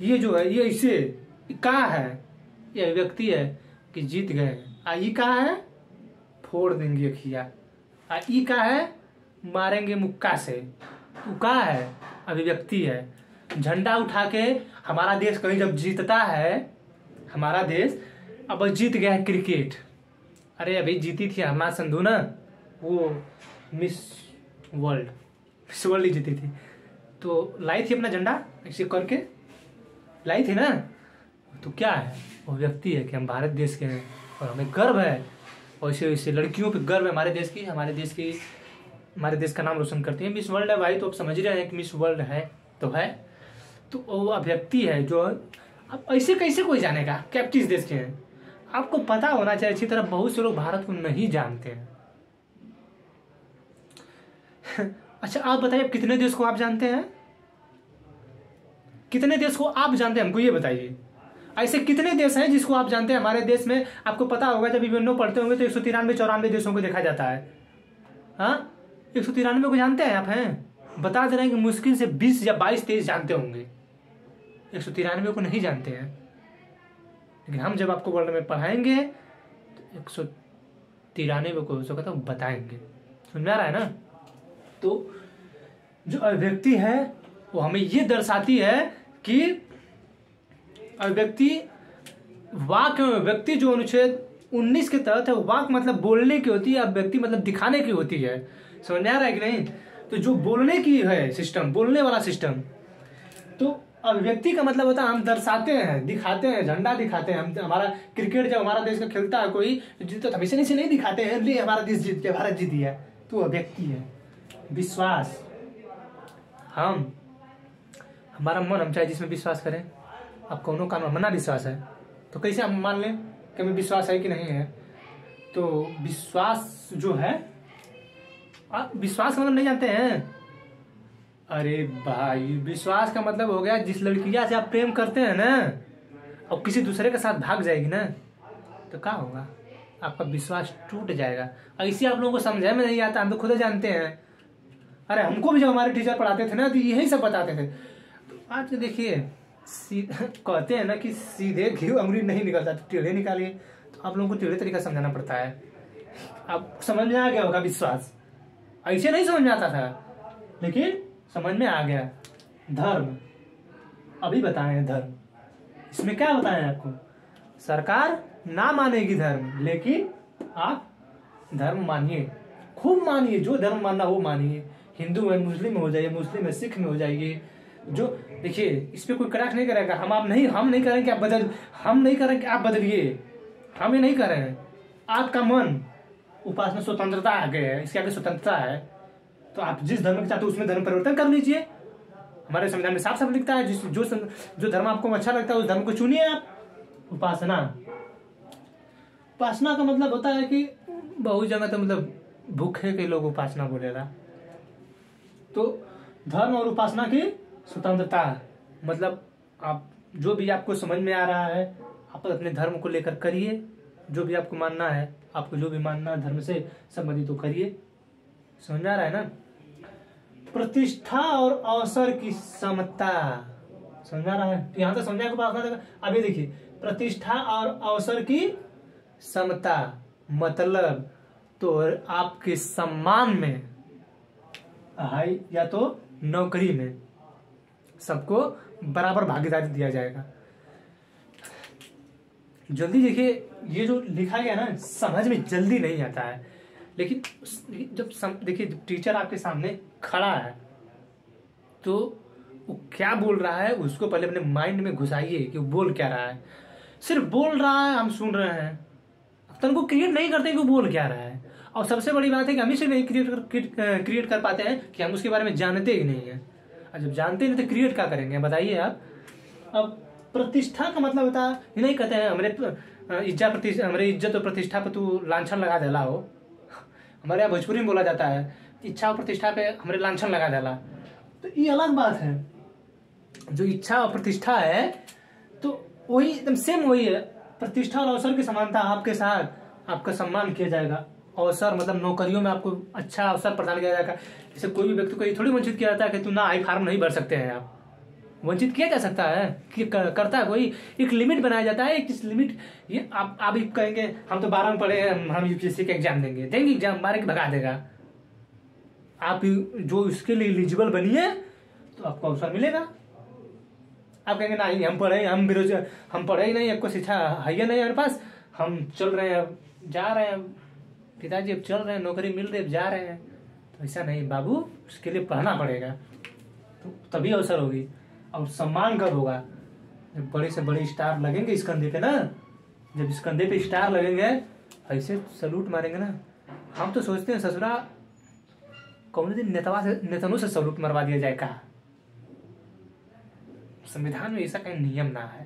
S1: ये जो है ये ऐसे, क्या है, ये अभिव्यक्ति है कि जीत गए। ये क्या है, फोड़ देंगे अखिया। ये क्या है, मारेंगे मुक्का से। तो क्या है, अभिव्यक्ति है। झंडा उठा के हमारा देश कहीं जब जीतता है, हमारा देश अब जीत गया है क्रिकेट, अरे अभी जीती थी हरनाथ संधू ना, वो मिस वर्ल्ड ही जीती थी, तो लाई थी अपना झंडा ऐसे करके लाई थी ना। तो क्या है, वो व्यक्ति है कि हम भारत देश के हैं और हमें गर्व है। वैसे वैसे लड़कियों पे गर्व है हमारे देश की, हमारे देश का नाम रोशन करती है। मिस वर्ल्ड है भाई, तो आप समझ रहे हैं कि मिस वर्ल्ड है तो है, तो वो अभिव्यक्ति है। जो अब ऐसे कैसे कोई जानेगा कि आप किस देश के हैं, आपको पता होना चाहिए अच्छी तरह। बहुत से लोग भारत को नहीं जानते हैं। अच्छा आप बताइए, कितने देश को आप जानते हैं, कितने देश को आप जानते हैं, हमको ये बताइए। ऐसे कितने देश हैं जिसको आप जानते हैं। हमारे देश में आपको पता होगा, जब इवेंटो पढ़ते होंगे तो 193-94 देशों को देखा जाता है। हाँ 193 को जानते हैं आप, हैं बता दे रहे हैं कि मुश्किल से 20 या 22-23 जानते होंगे, 193 को नहीं जानते हैं। लेकिन हम जब आपको वर्ल्ड में पढ़ाएंगे तो 193 को हो सकता है बताएंगे। समझ में आ रहा है ना। तो जो अभिव्यक्ति है वो हमें ये दर्शाती है कि अभिव्यक्ति वाक व्यक्ति जो अनुच्छेद 19 के तहत है, वाक मतलब बोलने की होती है, अभिव्यक्ति मतलब दिखाने की होती है। समझ में आ रहा है कि नहीं। तो जो बोलने की है सिस्टम, बोलने वाला सिस्टम, तो अभिव्यक्ति का मतलब होता है हम दर्शाते हैं, दिखाते हैं, झंडा दिखाते हैं। हम हमारा क्रिकेट जब हमारा देश का खेलता है कोई, तो हमेशा से नहीं दिखाते हैं ले हमारा देश जीत गया, भारत जीत गया, तो अभिव्यक्ति है। विश्वास, हमारा मन, हम चाहे जिसमें विश्वास करें। अब कौनों का मना विश्वास है तो कैसे हम मान लें कि हमें विश्वास है कि नहीं है। तो विश्वास जो है, आप विश्वास का मतलब नहीं जानते हैं। अरे भाई विश्वास का मतलब हो गया जिस लड़कियां से आप प्रेम करते हैं ना और किसी दूसरे के साथ भाग जाएगी ना, तो क्या होगा, आपका विश्वास टूट जाएगा। ऐसे आप लोगों को समझ में नहीं आता, हम तो खुद जानते हैं। अरे हमको भी जब हमारे टीचर पढ़ाते थे ना तो यही सब बताते थे। तो आज देखिए कहते हैं ना कि सीधे घी अंगुली नहीं निकलता, तो टेढ़े निकालिए। तो आप लोगों को टेढ़े तरीका समझाना पड़ता है। अब समझ में आ गया होगा विश्वास, ऐसे नहीं समझ में आता था लेकिन समझ में आ गया। धर्म, अभी बताएं धर्म, इसमें क्या बताएं आपको, सरकार ना मानेगी धर्म, लेकिन आप धर्म मानिए, खूब मानिए, जो धर्म मानना वो मानिए। हिंदू है मुस्लिम में हो जाइए, मुस्लिम है सिख में हो जाइए। जो देखिए इस पे कोई कड़ाक नहीं करेगा। हम नहीं करें कि आप बदल, हम नहीं करें कि आप बदलिए, हम ये नहीं कर रहे हैं। आपका मन, उपासना स्वतंत्रता आगे है, इसके आगे स्वतंत्रता है। तो आप जिस धर्म के चाहते हो उसमें धर्म परिवर्तन कर लीजिए। हमारे संविधान में साफ साफ लिखता है जो धर्म आपको अच्छा लगता है उस धर्म को चुनिए आप। उपासना का मतलब होता है कि बहुत जगह तो मतलब भूखे के लोग उपासना बोलेगा। तो धर्म और उपासना की स्वतंत्रता, मतलब आप जो भी आपको समझ में आ रहा है आप अपने धर्म को लेकर करिए। जो भी आपको मानना है, आपको जो भी मानना है धर्म से संबंधित तो करिए। समझ में आ रहा है ना। प्रतिष्ठा और अवसर की समता, समझ में आ रहा है। यहाँ तो समझा के पास। अभी देखिए प्रतिष्ठा और अवसर की समता, मतलब तो आपके सम्मान में, हाई या तो नौकरी में सबको बराबर भागीदारी दिया जाएगा। जल्दी देखिए, ये जो लिखा गया ना समझ में जल्दी नहीं आता है, लेकिन जब देखिए टीचर आपके सामने खड़ा है तो वो क्या बोल रहा है उसको पहले अपने माइंड में घुसाइए कि वो बोल क्या रहा है। सिर्फ बोल रहा है, हम सुन रहे हैं, तन को क्रिएट नहीं करते कि वो बोल क्या रहा है। और सबसे बड़ी बात है कि हम इसे नहीं क्रिएट कर पाते हैं कि हम उसके बारे में जानते ही नहीं है। और जब जानते नहीं तो क्रिएट क्या करेंगे, बताइए आप। अब प्रतिष्ठा का मतलब होता है, ये नहीं कहते हैं हमारे इज्जत और प्रतिष्ठा पे तू लांछन लगा देला हो। हमारे यहाँ भोजपुरी में बोला जाता है इच्छा और प्रतिष्ठा पे हमारे लांछन लगा देला, तो ये अलग बात है। जो इच्छा और प्रतिष्ठा है तो वही एकदम सेम वही है। प्रतिष्ठा और अवसर की समानता आपके साथ, आपका सम्मान किया जाएगा। अवसर मतलब नौकरियों में आपको अच्छा अवसर प्रदान किया जाएगा। जैसे कोई भी व्यक्ति को ये थोड़ी वंचित किया जाता है कि तू ना आई फार्म नहीं भर सकते हैं आप, वंचित किया जा सकता है कि करता है कोई, एक लिमिट बनाया जाता है। एक लिमिट, ये आप ही कहेंगे हम तो 12 में पढ़े हैं, हम यूपीएससी का एग्जाम देंगे एग्जाम मारे के भगा देगा। आप जो इसके लिए एलिजिबल बनिए तो आपको अवसर मिलेगा। आप कहेंगे नहीं हम पढ़े, हम बेरोजगार, हम पढ़े ही नहीं, आपको शिक्षा है ही नहीं हमारे पास, हम चल रहे हैं, जा रहे हैं, पिताजी अब चल रहे हैं, नौकरी मिल रही है, जा रहे हैं। तो ऐसा नहीं बाबू, उसके लिए पढ़ना पड़ेगा, तो तभी अवसर होगी। और सम्मान कब होगा, जब बड़े से बड़े स्टार लगेंगे इस कंधे पे ना, जब इस कंधे पे स्टार लगेंगे ऐसे सलूट मारेंगे ना। हम तो सोचते हैं ससुरा कौन दिन नेताओं से सलूट मरवा दिया जाए, कहा संविधान में ऐसा कहीं नियम ना है।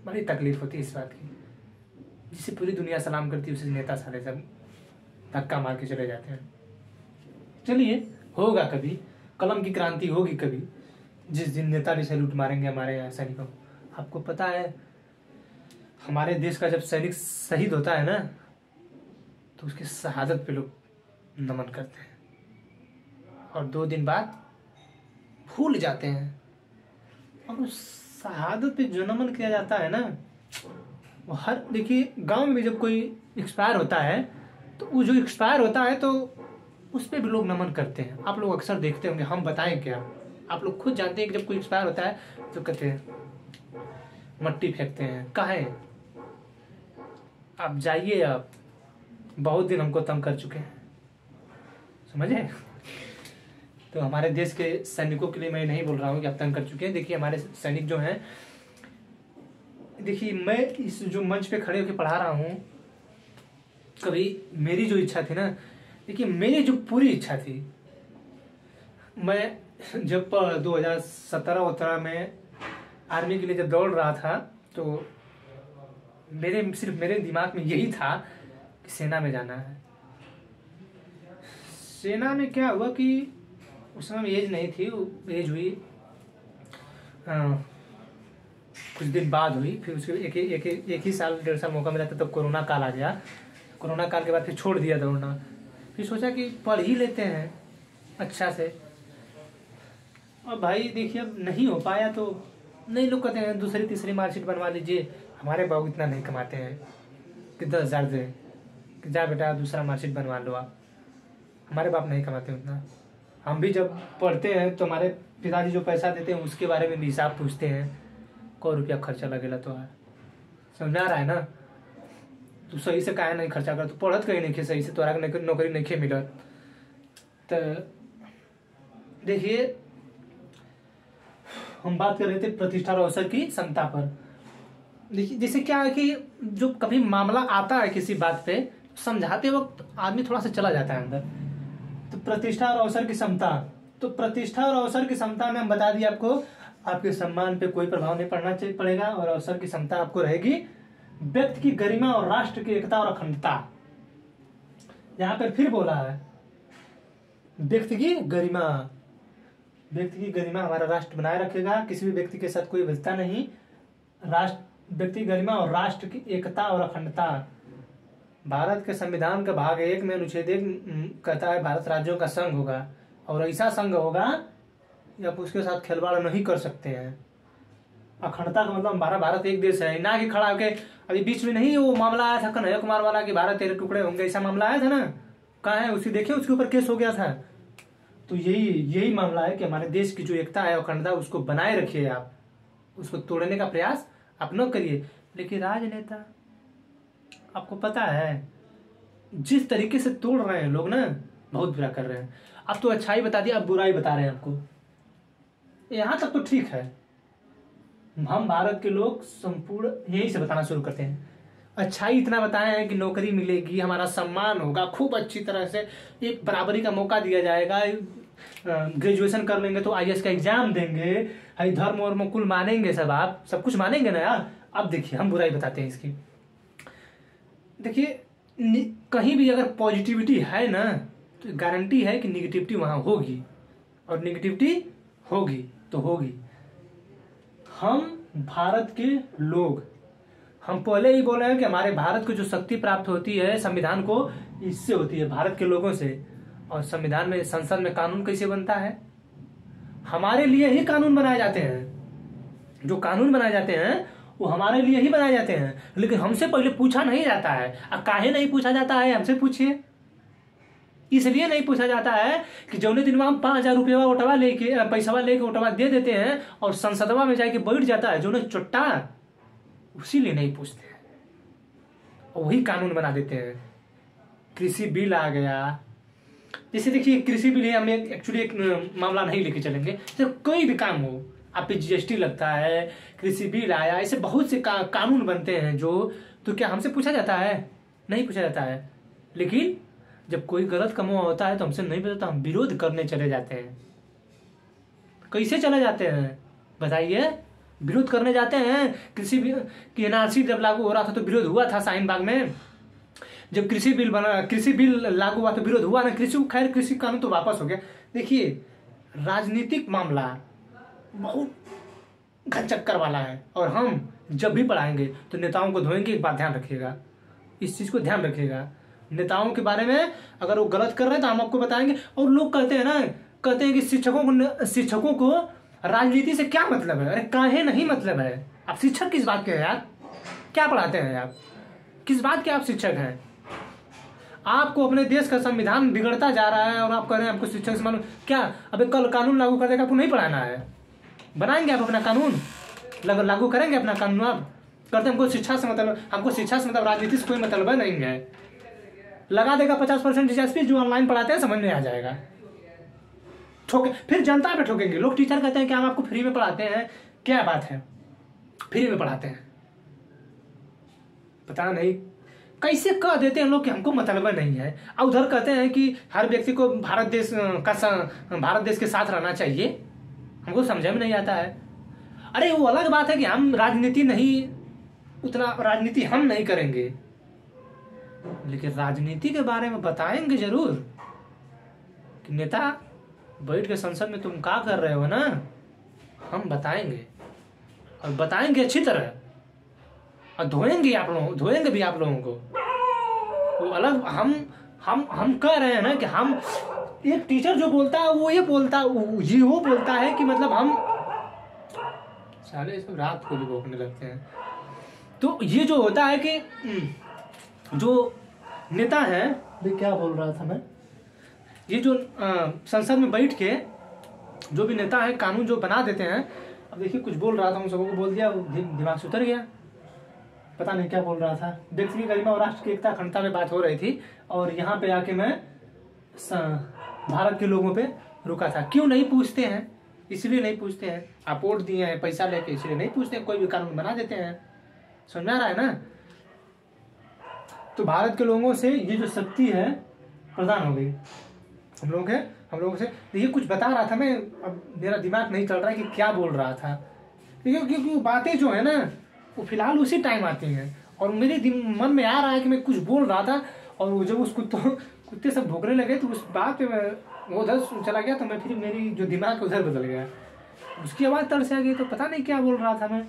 S1: बड़ी तकलीफ होती है इस बात की, जिसे पूरी दुनिया सलाम करती है उसे नेता साले सब धक्का मार के चले जाते हैं। चलिए होगा कभी, कलम की क्रांति होगी कभी, जिस दिन नेता भी सैल्यूट मारेंगे हमारे यहाँ सैनिकों। आपको पता है हमारे देश का जब सैनिक शहीद होता है ना तो उसकी शहादत पे लोग नमन करते हैं और 2 दिन बाद भूल जाते हैं। और उस शहादत पे जो नमन किया जाता है ना, वो हर, देखिए गांव में भी जब कोई एक्सपायर होता है तो वो जो एक्सपायर होता है तो उस पर भी लोग नमन करते हैं। आप लोग अक्सर देखते होंगे, हम बताएं क्या, आप लोग खुद जानते हैं कि जब कोई एक्सपायर होता है तो कहते हैं मट्टी फेंकते हैं। काहे? आप जाइए, आप बहुत दिन हमको तंग कर चुके हैं, समझे। तो हमारे देश के सैनिकों के लिए मैं नहीं बोल रहा हूँ कि आप तंग कर चुके हैं। देखिए हमारे सैनिक जो हैं, देखिए मैं इस जो मंच पे खड़े होकर पढ़ा रहा हूँ, कभी मेरी जो इच्छा थी ना, देखिए मेरी जो पूरी इच्छा थी, मैं जब 2017-18 में आर्मी के लिए जब दौड़ रहा था तो सिर्फ मेरे दिमाग में यही था कि सेना में जाना है। सेना में क्या हुआ कि उस समय एज नहीं थी, एज हुई कुछ दिन बाद हुई, फिर उसके एक ही साल 1.5 साल मौका मिला था, तब कोरोना काल आ गया। कोरोना काल के बाद फिर छोड़ दिया दौड़ना। फिर सोचा कि पढ़ ही लेते हैं अच्छा से। और भाई देखिए अब नहीं हो पाया तो नहीं, लोग कहते हैं दूसरी तीसरी मार्कशीट बनवा लीजिए। हमारे बाबू इतना नहीं कमाते हैं कि 10,000 दे कि जा बेटा दूसरा मार्कशीट बनवा लो आप। हमारे बाप नहीं कमाते उतना। हम भी जब पढ़ते हैं तो हमारे पिताजी जो पैसा देते हैं उसके बारे में भी हिसाब पूछते हैं, को रुपया खर्चा लगेगा तो है, समझ आ रहा है ना। तू सही से काहे नहीं खर्चा कर, तू पढ़त कहीं नहीं खे सही से, तोरा नौकरी नहीं खे मिलत। तो देखिए हम बात कर रहे थे प्रतिष्ठा और अवसर की समता पर। देखिए जैसे क्या है कि जो कभी मामला आता है किसी बात पे, समझाते वक्त आदमी थोड़ा सा चला जाता है अंदर। तो प्रतिष्ठा और अवसर की समता, तो प्रतिष्ठा और अवसर की समता में हम बता दिए आपको, आपके सम्मान पे कोई प्रभाव नहीं पड़ेगा। और अवसर की समता आपको रहेगी व्यक्ति की गरिमा और राष्ट्र की एकता और अखंडता। यहां पर फिर बोला है व्यक्ति की गरिमा, व्यक्ति की गरिमा हमारा राष्ट्र बनाए रखेगा, किसी भी व्यक्ति के साथ कोई विविधता नहीं। व्यक्ति की गरिमा और राष्ट्र की एकता और अखंडता। भारत के संविधान का भाग 1 में अनुच्छेद 1 कहता है भारत राज्यों का संघ होगा, और ऐसा संघ होगा कि आप उसके साथ खिलवाड़ नहीं कर सकते हैं। अखंडता का मतलब हमारा भारत एक देश है, ना कि खड़ा होके अभी बीच में नहीं वो मामला आया था कन्हैया कुमार वाला कि भारत तेरे टुकड़े होंगे, ऐसा मामला आया था ना, कहाँ है उसी देखिए, उसके ऊपर केस हो गया था। तो यही मामला है कि हमारे देश की जो एकता है अखंडता उसको बनाए रखिए आप, उसको तोड़ने का प्रयास आप न करिए। लेकिन राजनेता आपको पता है जिस तरीके से तोड़ रहे हैं लोग ना, बहुत बुरा कर रहे हैं। अब तो अच्छाई बता दिया, अब बुराई बता रहे हैं आपको। यहां तक तो ठीक है, हम भारत के लोग संपूर्ण यही से बताना शुरू करते हैं। अच्छाई इतना बताए हैं कि नौकरी मिलेगी, हमारा सम्मान होगा, खूब अच्छी तरह से एक बराबरी का मौका दिया जाएगा, ग्रेजुएशन कर लेंगे तो आईएएस का एग्जाम देंगे, धर्म और कुल मानेंगे, सब आप सब कुछ मानेंगे ना यार। अब देखिए हम बुराई बताते हैं इसकी। देखिए कहीं भी अगर पॉजिटिविटी है ना तो गारंटी है कि निगेटिविटी वहां होगी, और निगेटिविटी होगी तो होगी। हम भारत के लोग, हम पहले ही बोले हैं कि हमारे भारत को जो शक्ति प्राप्त होती है संविधान को, इससे होती है भारत के लोगों से। और संविधान में, संसद में कानून कैसे बनता है? हमारे लिए ही कानून बनाए जाते हैं। जो कानून बनाए जाते हैं वो हमारे लिए ही बनाए जाते हैं, लेकिन हमसे पहले पूछा नहीं जाता है। अब काहे नहीं पूछा जाता है हमसे पूछिए। इसलिए नहीं पूछा जाता है कि जौने दिन में हम 5,000 रुपया ओटवा लेके, पैसा लेके ओटवा दे देते हैं और संसदवा में जाके बैठ जाता है जो चुट्टा, उसीलिए नहीं पूछते हैं, वही कानून बना देते हैं। कृषि बिल आ गया, जैसे देखिए कृषि बिल हम एक्चुअली एक मामला नहीं लेके चलेंगे, जैसे कोई भी काम हो, आप पे जीएसटी लगता है, कृषि बिल आया, ऐसे बहुत से कानून बनते हैं जो, तो क्या हमसे पूछा जाता है? नहीं पूछा जाता है। लेकिन जब कोई गलत काम होता है तो हमसे नहीं बताता, हम विरोध करने चले जाते हैं। कैसे चले जाते हैं बताइए? विरोध करने जाते हैं। कृषि बिल की एनआरसी जब लागू हो रहा था तो विरोध हुआ था शाहीन बाग में। जब कृषि बिल लागू हुआ तो विरोध हुआ ना। खैर कृषि कानून तो वापस हो गया। देखिए राजनीतिक मामला बहुत घचक्कर वाला है, और हम जब भी पढ़ाएंगे तो नेताओं को धोएंगे। एक बात ध्यान रखिएगा, इस चीज को ध्यान रखिएगा। नेताओं के बारे में अगर वो गलत कर रहे हैं तो हम आपको बताएंगे। और लोग कहते हैं ना, कहते हैं कि शिक्षकों को राजनीति से क्या मतलब है? अरे काहे नहीं मतलब है? आप शिक्षक किस बात के हैं यार? क्या पढ़ाते हैं आप? किस बात के आप शिक्षक हैं? आपको अपने देश का संविधान बिगड़ता जा रहा है और आप कह रहे हैं आपको शिक्षक से मालूम क्या? अबे कल कानून लागू कर देगा, आपको नहीं पढ़ाना है? बनाएंगे आप अपना कानून, लागू करेंगे अपना कानून आप? करते हमको शिक्षा से मतलब राजनीति से कोई मतलब नहीं है। लगा देगा 50% दिलचस्पी, जो ऑनलाइन पढ़ाते हैं समझ में आ जाएगा। ठोके फिर जनता पे ठोकेंगे लोग। टीचर कहते हैं कि हम आपको फ्री में पढ़ाते हैं, क्या बात है फ्री में पढ़ाते हैं? पता नहीं कैसे कह देते हैं लोग कि हमको मतलब नहीं है, और उधर कहते हैं कि हर व्यक्ति को भारत देश के साथ रहना चाहिए। हमको समझ में नहीं आता है। अरे वो अलग बात है कि हम राजनीति हम नहीं करेंगे, लेकिन राजनीति के बारे में बताएंगे जरूर कि नेता बैठ के संसद में तुम क्या कर रहे हो ना, हम बताएंगे, और बताएंगे अच्छी तरह, और धोएंगे भी आप लोगों को। वो अलग हम कह रहे हैं ना कि हम, एक टीचर जो बोलता है वो बोलता है कि मतलब हम साले सब रात को भी भोंकने लगते हैं। तो ये जो होता है कि जो नेता है, क्या बोल रहा था मैं, ये जो संसद में बैठ के जो भी नेता है कानून जो बना देते हैं। अब देखिए कुछ बोल रहा था, उन सबों को बोल दिया, दिमाग से उतर गया, पता नहीं क्या बोल रहा था। व्यक्ति की गरिमा और राष्ट्र की एकता अखंडता में बात हो रही थी, और यहाँ पे आके मैं भारत के लोगों पे रुका था। क्यों नहीं पूछते हैं? इसलिए नहीं पूछते हैं, आप वोट दिए हैं पैसा लेके, इसलिए नहीं पूछते हैं। कोई भी कानून बना देते हैं, समझ में आ रहा है ना? तो भारत के लोगों से ये जो शक्ति है प्रदान हो गई हम लोगों से। ये कुछ बता रहा था मैं, अब मेरा दिमाग नहीं चल रहा है कि क्या बोल रहा था, क्योंकि वो बातें जो है ना वो फिलहाल उसी टाइम आती हैं, और मेरे मन में आ रहा है कि मैं कुछ बोल रहा था, और वो जब उस कुत्ते सब भौंकने लगे तो उस बात पे वो उधर चला गया, तो मैं फिर मेरी जो दिमाग उधर बदल गया, उसकी आवाज़ तड़ से आ गई। तो पता नहीं क्या बोल रहा था मैं।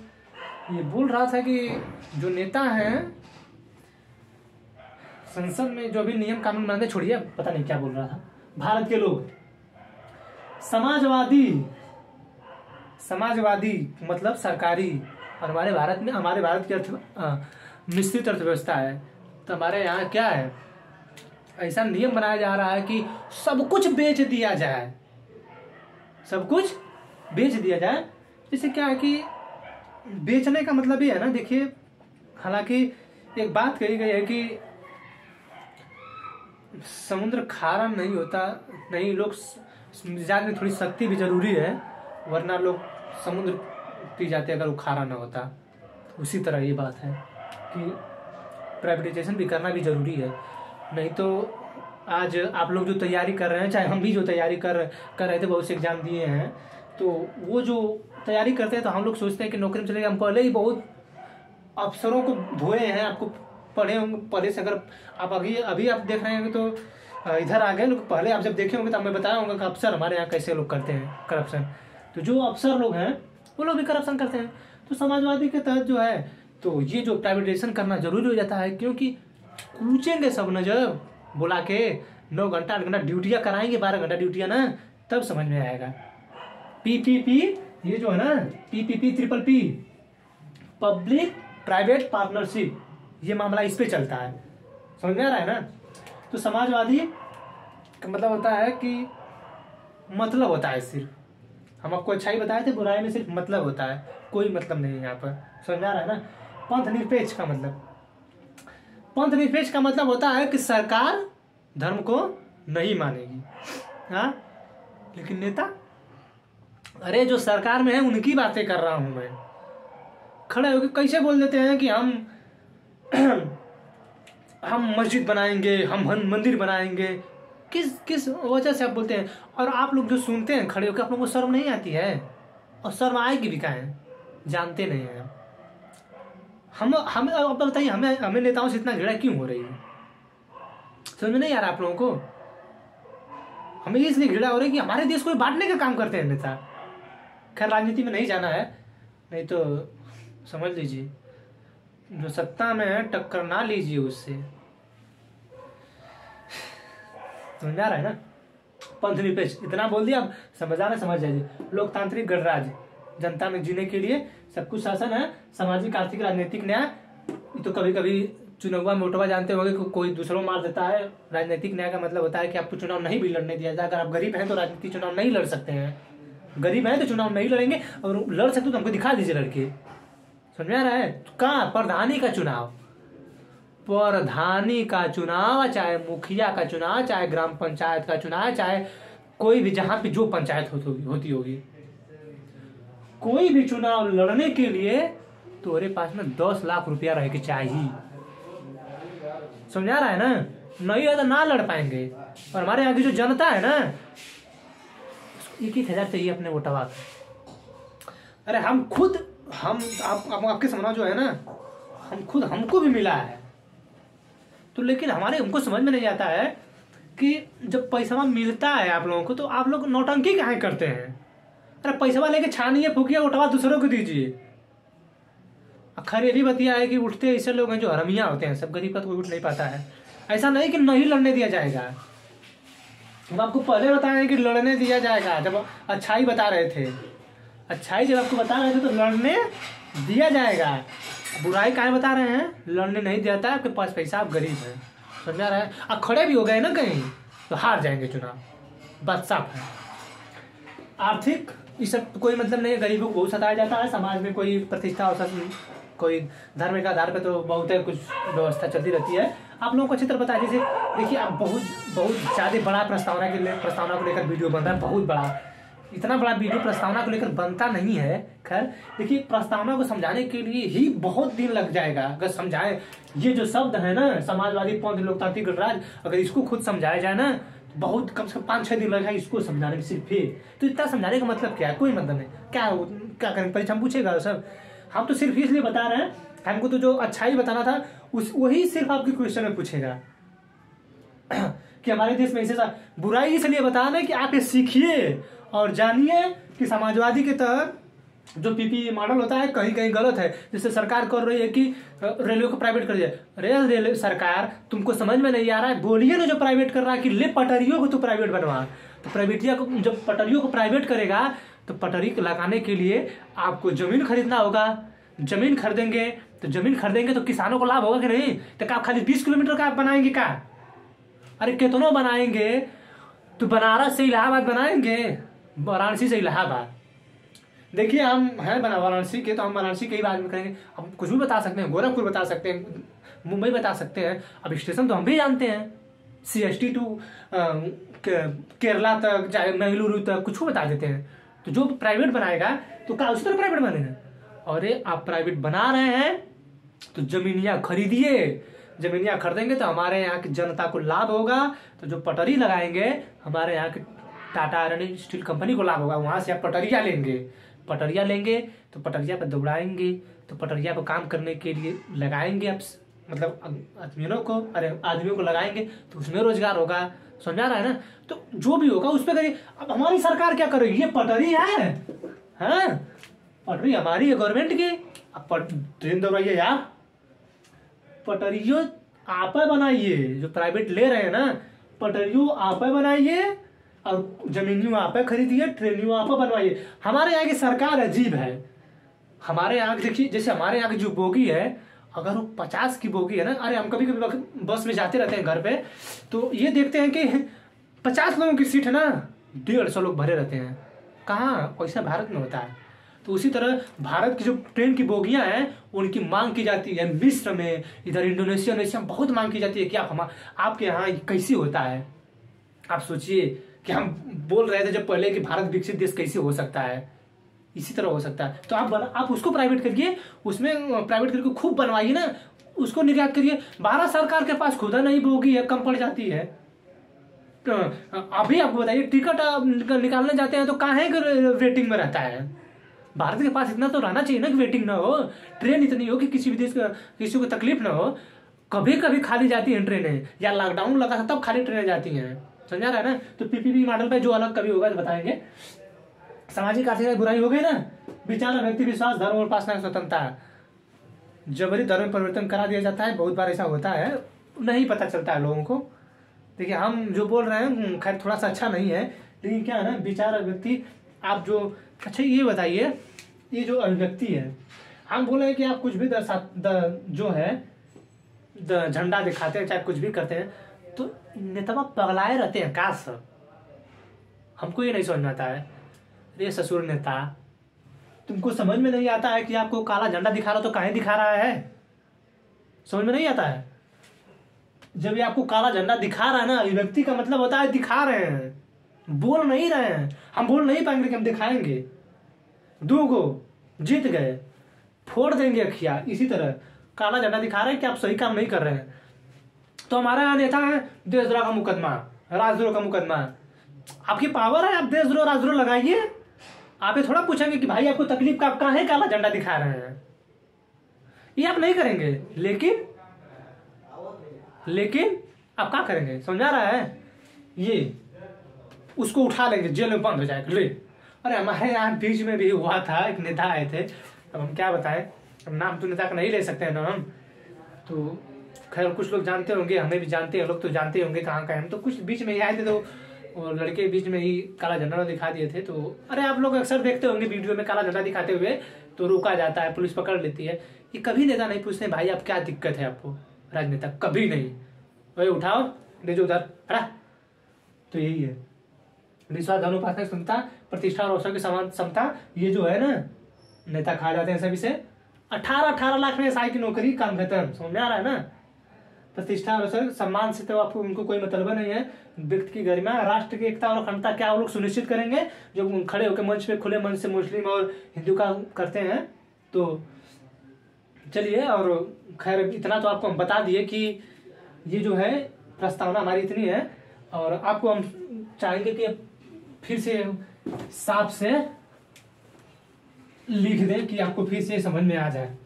S1: ये बोल रहा था कि जो नेता हैं संसद में जो भी नियम कानून बनाते, छोड़िए पता नहीं क्या बोल रहा था। भारत के लोग समाजवादी समाजवादी मतलब सरकारी, और हमारे भारत की मिश्रित अर्थव्यवस्था है। तो हमारे यहाँ क्या है, ऐसा नियम बनाया जा रहा है कि सब कुछ बेच दिया जाए, सब कुछ बेच दिया जाए। जैसे क्या है कि बेचने का मतलब ये है ना, देखिए हालांकि एक बात कही गई है कि समुद्र खारा नहीं होता, नहीं, लोग मिजाज में थोड़ी सख्ती भी जरूरी है, वरना लोग समुद्र पी जाते अगर वो खारा ना होता। उसी तरह ये बात है कि प्राइवेटाइजेशन भी करना भी जरूरी है, नहीं तो आज आप लोग जो तैयारी कर रहे हैं, चाहे हम भी जो तैयारी कर रहे थे, बहुत से एग्जाम दिए हैं, तो वो जो तैयारी करते हैं तो हम लोग सोचते हैं कि नौकरी में चलेगा। हम पहले ही बहुत अफसरों को धोए हैं, आपको पढ़े होंगे, पहले से अगर आप अभी आप देख रहे होंगे तो इधर आ गए लोग, पहले आप जब देखे होंगे तो हमें बताया होगा कि अफसर हमारे यहाँ कैसे लोग करते हैं करप्शन। तो जो अफसर लोग हैं वो लोग भी करप्शन करते हैं। तो समाजवादी के तहत जो है तो ये जो प्राइवेटाइजेशन करना जरूरी हो जाता है, क्योंकि पूछेंगे सब न, जब बुला के 9 घंटा 8 घंटा ड्यूटियाँ कराएंगे, 12 घंटा ड्यूटियाँ ना, तब समझ में आएगा। PPP ये जो है ना, PPP पब्लिक प्राइवेट पार्टनरशिप, ये मामला इस पे चलता है, समझ में आ रहा है ना। तो समाजवादी का मतलब होता है कि मतलब होता है सिर्फ, हम आपको अच्छाई बताए थे, बुराई में सिर्फ मतलब होता है, कोई मतलब नहीं है यहाँ पर, समझ में आ रहा है ना। पंथ निरपेक्ष का मतलब होता है कि सरकार धर्म को नहीं मानेगी, हाँ, लेकिन नेता, अरे जो सरकार में है उनकी बातें कर रहा हूं मैं, खड़े होकर कैसे बोल देते हैं कि हम मस्जिद बनाएंगे, हम मंदिर बनाएंगे, किस वजह से आप बोलते हैं। और आप लोग जो सुनते हैं खड़े होकर, आप लोगों को शर्म नहीं आती है, और शर्म आएगी भी कहाँ, जानते नहीं हैं। हम अब बताइए, हमें नेताओं से इतना घृणा क्यों हो रही है, समझ में नहीं आ रहा आप लोगों को। हमें इसलिए घृणा हो रही है कि हमारे देश को बांटने का काम करते हैं नेता। खैर राजनीति में नहीं जाना है, नहीं तो समझ लीजिए जो सत्ता में है टक्कर ना लीजिए उससे, समझ आ रहा है ना। पंथ निरपेक्ष इतना बोल दिया, अब समझाना समझ जाइए। लोकतांत्रिक गणराज्य, जनता में जीने के लिए सब कुछ शासन है, सामाजिक आर्थिक राजनीतिक न्याय। तो कभी कभी चुनाव में उठवा जानते होंगे कि कोई दूसरों मार देता है। राजनीतिक न्याय का मतलब होता है कि आपको चुनाव नहीं भी लड़ने दिया जाए। अगर आप गरीब हैं तो राजनीतिक चुनाव नहीं लड़ सकते हैं, गरीब हैं तो चुनाव नहीं लड़ेंगे, और लड़ सकते तो हमको दिखा दीजिए लड़के, समझ में आ रहा है। कहाँ, प्रधानी का चुनाव, चाहे मुखिया का चुनाव, चाहे ग्राम पंचायत का चुनाव, चाहे कोई भी, जहां पे जो पंचायत होती होगी, कोई भी चुनाव लड़ने के लिए तुम्हारे पास में 10 लाख रुपया रहे के चाहिए, समझ आ रहा है ना। नहीं है तो ना लड़ पाएंगे। और हमारे यहाँ की जो जनता है ना, 1,000 चाहिए अपने वोटवा का। अरे हम खुद, आपके समाज जो है ना, हमको भी मिला है, तो लेकिन हमको समझ में नहीं आता है कि जब पैसा मिलता है आप लोगों को, तो आप लोग नौटंकी काहे करते हैं। अरे पैसा लेके छानिए, फूकिए, उठवा दूसरों को दीजिए। खैर ये भी बतिया है कि उठते ऐसे लोग हैं जो हरमिया होते हैं, सब गरीब का तो कोई उठ नहीं पाता है। ऐसा नहीं कि नहीं लड़ने दिया जाएगा, हम आपको पहले बताए कि लड़ने दिया जाएगा। जब अच्छाई बता रहे थे, अच्छाई जब आपको बता रहे थे तो लड़ने दिया जाएगा। बुराई काहे बता रहे हैं, लड़ने नहीं दिया था, आपके पास पैसा, आप गरीब हैं, समझा रहा है। अब खड़े भी हो गए ना कहीं तो हार जाएंगे चुनाव, बात साफ है। आर्थिक इस सब कोई मतलब नहीं है, गरीबों को बहुत सताया जाता है। समाज में कोई प्रतिष्ठा और कोई धर्म के आधार पर तो बहुत है, कुछ व्यवस्था चलती रहती है। आप लोगों को अच्छी तरह बताया, जैसे देखिए आप बहुत ज़्यादा बड़ा प्रस्तावना को लेकर वीडियो बन रहा है, बहुत बड़ा, इतना बड़ा वीडियो प्रस्तावना को लेकर बनता नहीं है। खैर देखिए, प्रस्तावना को समझाने के लिए ही बहुत दिन लग जाएगा। अगर समझाए, ये जो शब्द है ना, समाजवादी, पंथ, लोकतांत्रिक गणराज्य, अगर इसको खुद समझाया जाए ना, तो बहुत कम से कम 5-6 दिन लगेगा इसको समझाने में सिर्फ। तो इतना समझाने का मतलब क्या है, कोई मतलब नहीं। क्या करें, परीक्षा में पूछेगा सब। हम तो सिर्फ इसलिए बता रहे हैं, हमको तो जो अच्छाई बताना था वही सिर्फ आपके क्वेश्चन में पूछेगा कि हमारे देश में ऐसे बुराई इसलिए बता रहे हैं कि आप ये सीखिए और जानिए कि समाजवादी के तहत जो पीपी मॉडल होता है कहीं कहीं गलत है। जैसे सरकार कर रही है कि रेलवे को प्राइवेट कर दिया। रेलवे सरकार, तुमको समझ में नहीं आ रहा है, बोलिए ना जो प्राइवेट कर रहा है कि ले पटरियों को तो प्राइवेट बनवा। तो प्राइवेटिया को, जब पटरियों को प्राइवेट करेगा तो पटरी लगाने के लिए आपको जमीन खरीदना होगा। जमीन खरीदेंगे तो किसानों को लाभ होगा कि नहीं? तो आप खाली 20 किलोमीटर का आप बनाएंगे क्या? अरे कितनों बनाएंगे? तो बनारस से इलाहाबाद बनाएंगे, वाराणसी से इलाहाबाद। देखिए हम हैं वाराणसी के, तो हम वाराणसी के ही बात में करेंगे। हम कुछ भी बता सकते हैं, गोरखपुर बता सकते हैं, मुंबई बता सकते हैं। अब स्टेशन तो हम भी जानते हैं, CST टू केरला तक, चाहे मंगलुरु तक, कुछ भी बता देते हैं। तो जो प्राइवेट बनाएगा तो क्या उसी तरह प्राइवेट बनेगा? अरे आप प्राइवेट बना रहे हैं तो जमीनियां खरीदिए। जमीनियां खरीदेंगे तो हमारे यहाँ की जनता को लाभ होगा। तो जो पटरी लगाएंगे हमारे यहाँ की टाटा आयरन स्टील कंपनी को लाभ होगा। वहां से आप पटरिया लेंगे तो पटरिया पर दौड़ाएंगे, तो पटरिया पर काम करने के लिए लगाएंगे आप, मतलब आदमियों को लगाएंगे तो उसमें रोजगार होगा। समझा रहा है ना? तो जो भी होगा उस पर करिए। अब हमारी सरकार क्या करेगी? ये पटरी है, हाँ पटरी हमारी है गवर्नमेंट की। अब ट्रेन दौड़ाइए यार, पटरियों आप बनाइए। जो प्राइवेट ले रहे हैं ना, पटरियों आप बनाइए और जमीनियों आप खरीदिए, ट्रेनियों आप बनवाइए। हमारे यहाँ की सरकार अजीब है। हमारे यहाँ देखिए, जैसे हमारे यहाँ की जो बोगी है, अगर वो 50 की बोगी है ना, अरे हम कभी कभी बस में जाते रहते हैं घर पे, तो ये देखते हैं कि 50 लोगों की सीट है ना, 150 लोग भरे रहते हैं। कहाँ? वैसा भारत में होता है। तो उसी तरह भारत की जो ट्रेन की बोगियां हैं उनकी मांग की जाती है। मिस्र में, इधर इंडोनेशिया में बहुत मांग की जाती है कि आपके यहाँ कैसे होता है। आप सोचिए कि हम बोल रहे थे जब पहले कि भारत विकसित देश कैसे हो सकता है, इसी तरह हो सकता है। तो आप उसको प्राइवेट करिए, उसमें प्राइवेट करके खूब बनवाइए ना, उसको निर्यात करिए। भारत सरकार के पास खुदा नहीं बोगी है, कम पड़ जाती है। तो अभी आपको बताइए, टिकट निकालने जाते हैं तो काहे वेटिंग में रहता है? भारत के पास इतना तो रहना चाहिए ना कि वेटिंग ना हो, ट्रेन इतनी हो कि किसी भी देश का किसी को तकलीफ ना हो। कभी कभी खाली जाती हैं ट्रेनें, या लॉकडाउन लगा था तब खाली ट्रेनें जाती हैं। समझा रहा है ना? तो PPP मॉडल पे जो अलग कभी होगा तो बताएंगे। सामाजिक आर्थिक बुराई हो गई ना, विचार, व्यक्ति विश्वास, धर्म और उपासना, स्वतंत्रता, जबरी धर्म में परिवर्तन करा दिया जाता है। बहुत बार ऐसा होता है, नहीं पता चलता है लोगों को। देखिए हम जो बोल रहे हैं खैर थोड़ा सा अच्छा नहीं है, लेकिन क्या है ना, विचार और व्यक्ति आप जो, अच्छा ये बताइए, ये जो अभिव्यक्ति है, हम बोले हैं कि आप कुछ भी जो है झंडा दिखाते हैं, चाहे कुछ भी करते हैं, तो नेता पगलाए रहते हैं का सब? हमको ये नहीं समझ में आता है। रे ससुर नेता, तुमको समझ में नहीं आता है कि आपको काला झंडा दिखा रहा तो काहे दिखा रहा है? समझ में नहीं आता है। जब ये आपको काला झंडा दिखा रहा है ना, अभिव्यक्ति का मतलब होता है दिखा रहे हैं, बोल नहीं रहे हैं। हम बोल नहीं पाएंगे कि हम दिखाएंगे। 2 गो जीत गए, फोड़ देंगे अखिया। इसी तरह काला झंडा दिखा रहे हैं कि आप सही काम नहीं कर रहे हैं। तो हमारे यहाँ नेता है देशद्रोह का मुकदमा, राजद्रोह का मुकदमा। आपकी पावर है, आप देशद्रोह राजद्रोह लगाइए। आप ये थोड़ा पूछेंगे कि भाई आपको तकलीफ का, आप काहे काला झंडा दिखा रहे हैं, ये आप नहीं करेंगे। लेकिन आप क्या करेंगे? समझा रहा है? ये उसको उठा लेंगे, जेल में बंद हो जाएगा। ले, अरे हमारे यहाँ बीच में भी हुआ था, एक नेता आए थे, अब हम क्या बताएं, अब नाम तो नेता का नहीं ले सकते हैं ना हम। तो खैर कुछ लोग जानते होंगे, हमें भी जानते हैं, लोग तो जानते होंगे कहाँ का है हम। तो कुछ बीच में ही आए थे, तो और लड़के बीच में ही काला झंडा दिखा दिए थे। तो अरे आप लोग अक्सर देखते होंगे वीडियो में काला झंडा दिखाते हुए, तो रोका जाता है, पुलिस पकड़ लेती है। ये कभी नेता नहीं पूछते भाई आप क्या दिक्कत है आपको, राजनेता कभी नहीं, वही उठाओ ले जो उधर हटा। तो यही है विश्वास, धर्म, उपासना, क्षमता, प्रतिष्ठा और अवसर की समान समता, ये जो है ना नेता खा जाते हैं सभी से। 18 लाख में SI की नौकरी, काम खत्म। समझ में आ रहा है ना? प्रतिष्ठा और अवसर, सम्मान से तो आपको उनको कोई मतलब नहीं है। व्यक्ति की गरिमा, राष्ट्र की एकता और अखंडता क्या वो लोग सुनिश्चित करेंगे जो खड़े होकर मंच पे खुले मंच से मुस्लिम और हिंदू का करते हैं। तो चलिए, और खैर इतना तो आपको हम बता दिए कि ये जो है प्रस्तावना हमारी इतनी है, और आपको हम चाहेंगे कि फिर से साफ से लिख दें कि आपको फिर से समझ में आ जाए।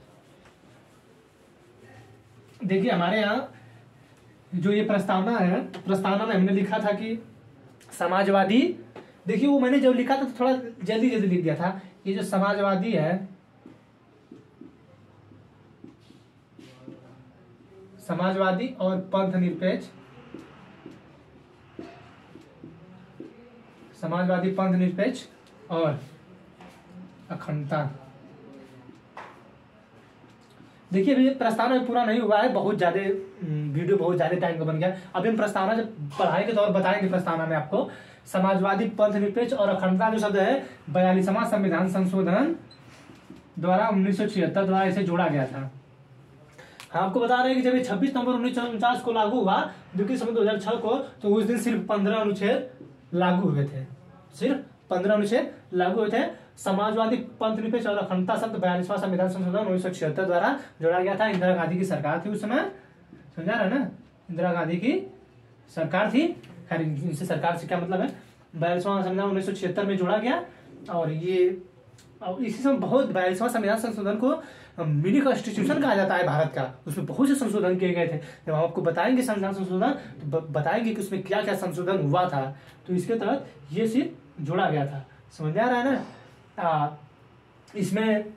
S1: देखिए हमारे यहाँ जो ये प्रस्तावना है, प्रस्तावना में हमने लिखा था कि समाजवादी, देखिए वो मैंने जब लिखा था तो थोड़ा जल्दी लिख दिया था। ये जो समाजवादी है, समाजवादी और पंथ निरपेक्ष, समाजवादी पंथ निरपेक्ष और अखंडता। देखिए अभी प्रस्तावना पूरा नहीं हुआ है, बहुत ज्यादा वीडियो बहुत ज्यादा टाइम का बन गया। अभी हम प्रस्तावना जब पढ़ाएंगे तो और बताएंगे प्रस्तावना में आपको। समाजवादी, पंथ निरपेक्ष और अखंडता जो शब्द है 42वां संविधान संशोधन द्वारा 1976 द्वारा इसे जोड़ा गया था। हम आपको बता रहे हैं कि जब ये 26 नवंबर 1949 को लागू हुआ, जो कि समय 2006 को, तो उस दिन सिर्फ 15 अनुच्छेद लागू हुए थे, सिर्फ 15 अनुच्छेद लागू हुए थे। समाजवादी, पंथ निरपेक्ष और अखंडता शब्द 42वां संविधान संशोधन 1976 द्वारा जोड़ा गया था। इंदिरा गांधी की सरकार थी उस समय, समझा रहे ना, इंदिरा गांधी की सरकार थी। खैर इनसे सरकार से क्या मतलब है, 42वां संविधान 1976 में जोड़ा गया। और ये इसी समय बहुत 42वां संविधान संशोधन को मिनी कॉन्स्टिट्यूशन कहा जाता है भारत का। उसमें बहुत से संशोधन किए गए थे। जब हम आपको बताएंगे संविधान संशोधन तो बताएंगे कि उसमें क्या क्या संशोधन हुआ था। तो इसके तहत ये सिर्फ जोड़ा गया था, समझ आ रहा है ना। इसमें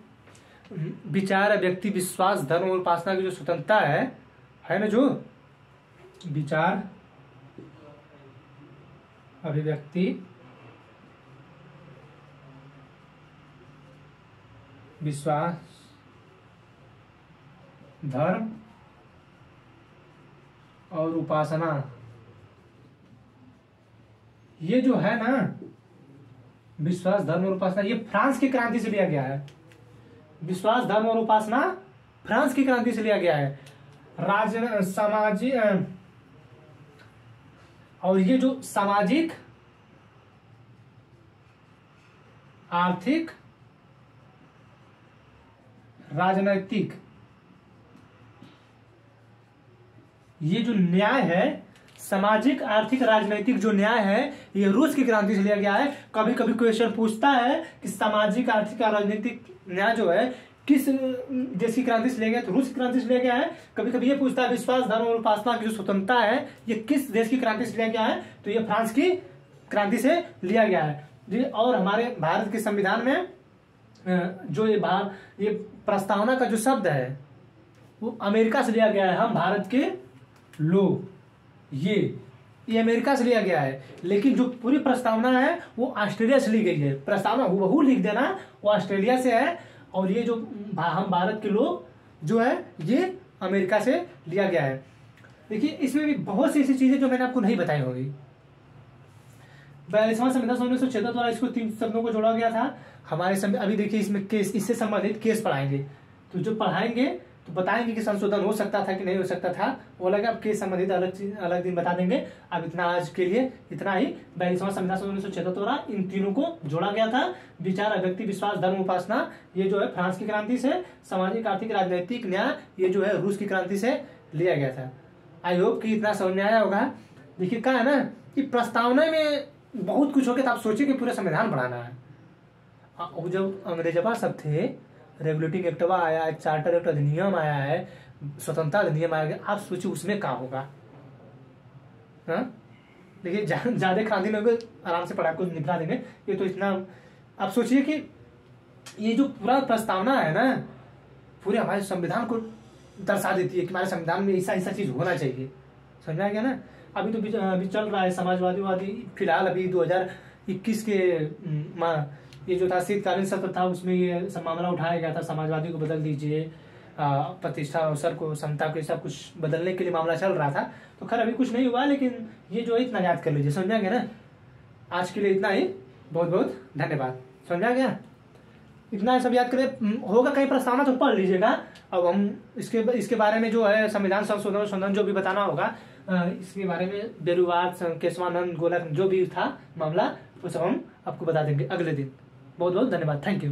S1: विचार, व्यक्ति, विश्वास, धर्म और उपासना की जो स्वतंत्रता है ना, जो विचार, अभिव्यक्ति, विश्वास, धर्म और उपासना, ये जो है ना, विश्वास, धर्म और उपासना, ये फ्रांस की क्रांति से लिया गया है। विश्वास, धर्म और उपासना फ्रांस की क्रांति से लिया गया है। सामाजिक, और ये जो सामाजिक, आर्थिक, राजनैतिक, ये जो न्याय है, सामाजिक, आर्थिक, राजनैतिक जो न्याय है, ये रूस की क्रांति से लिया गया है। कभी कभी क्वेश्चन पूछता है कि सामाजिक, आर्थिक और राजनीतिक न्याय जो है किस देश की क्रांति से लिया गया, तो रूस की क्रांति से लिया गया है। कभी कभी ये पूछता है विश्वास, धर्म और उपासना की जो स्वतंत्रता है ये किस देश की क्रांति से लिया गया है, तो ये फ्रांस की क्रांति से लिया गया है। और हमारे भारत के संविधान में जो ये प्रस्तावना का जो शब्द है वो अमेरिका से लिया गया है। हम भारत के लोग, ये अमेरिका से लिया गया है, लेकिन जो पूरी प्रस्तावना है वो ऑस्ट्रेलिया से ली गई है। प्रस्तावना हुबहू लिख देना, वो ऑस्ट्रेलिया से है। और ये जो हम भारत के लोग जो है ये अमेरिका से लिया गया है। देखिए इसमें भी बहुत सी ऐसी चीजें जो मैंने आपको नहीं बताई होगी। 42वां संविधान 1976 द्वारा इसको 3 शब्दों को जोड़ा गया था। हमारे समय अभी देखिए इसमें केस, इससे संबंधित केस पढ़ाएंगे, तो जो पढ़ाएंगे तो बताएंगे कि संशोधन हो सकता था कि नहीं हो सकता था, वो अलग अब केस संबंधित अलग दिन बता देंगे। अब इतना आज के लिए इतना ही। 42वां संविधान 1976 द्वारा इन तीनों को जोड़ा गया था। विचार, अभिव्यक्ति, विश्वास, धर्म, उपासना, ये जो है फ्रांस की क्रांति से। सामाजिक, आर्थिक, राजनीतिक न्याय, ये जो है रूस की क्रांति से लिया गया था। आई होप कि इतना समझ में आया होगा। देखिए क्या है ना कि प्रस्तावना में बहुत कुछ हो गया, तो आप सोचिए कि पूरा संविधान बढ़ाना है। जब अंग्रेजवा सब थे, रेगुलेटिंग एक्टवा आया है, चार्टर एक्ट अधिनियम आया है, स्वतंत्रता अधिनियम आया, आप सोचिए उसमें क्या होगा। देखिए ज्यादा खांदी लोग आराम से पढ़ा को निपटा देंगे। ये तो इतना आप सोचिए कि ये जो पूरा प्रस्तावना है ना, पूरे हमारे संविधान को दर्शा देती है कि हमारे संविधान में ऐसा ऐसा चीज होना चाहिए। समझा गया ना। अभी तो अभी चल रहा है समाजवादी, फिलहाल अभी 2021 के ये जो था शीतकालीन सत्र था, उसमें ये मामला उठाया गया था, समाजवादी को बदल दीजिए, प्रतिष्ठा, अवसर को, समता को, सब कुछ बदलने के लिए मामला चल रहा था। तो खैर अभी कुछ नहीं हुआ, लेकिन ये जो है इतना याद कर लीजिए। समझा गया ना। आज के लिए इतना ही, बहुत बहुत धन्यवाद। समझा गया, इतना सब याद करें। होगा कहीं प्रस्तावना तो पढ़ लीजिएगा। अब हम इसके बारे में जो है संविधान संशोधन जो भी बताना होगा, इसके बारे में बेरुवाद, केशवानंद, गोलक जो भी था मामला, वो सब हम आपको बता देंगे अगले दिन। बहुत बहुत धन्यवाद। Thank you.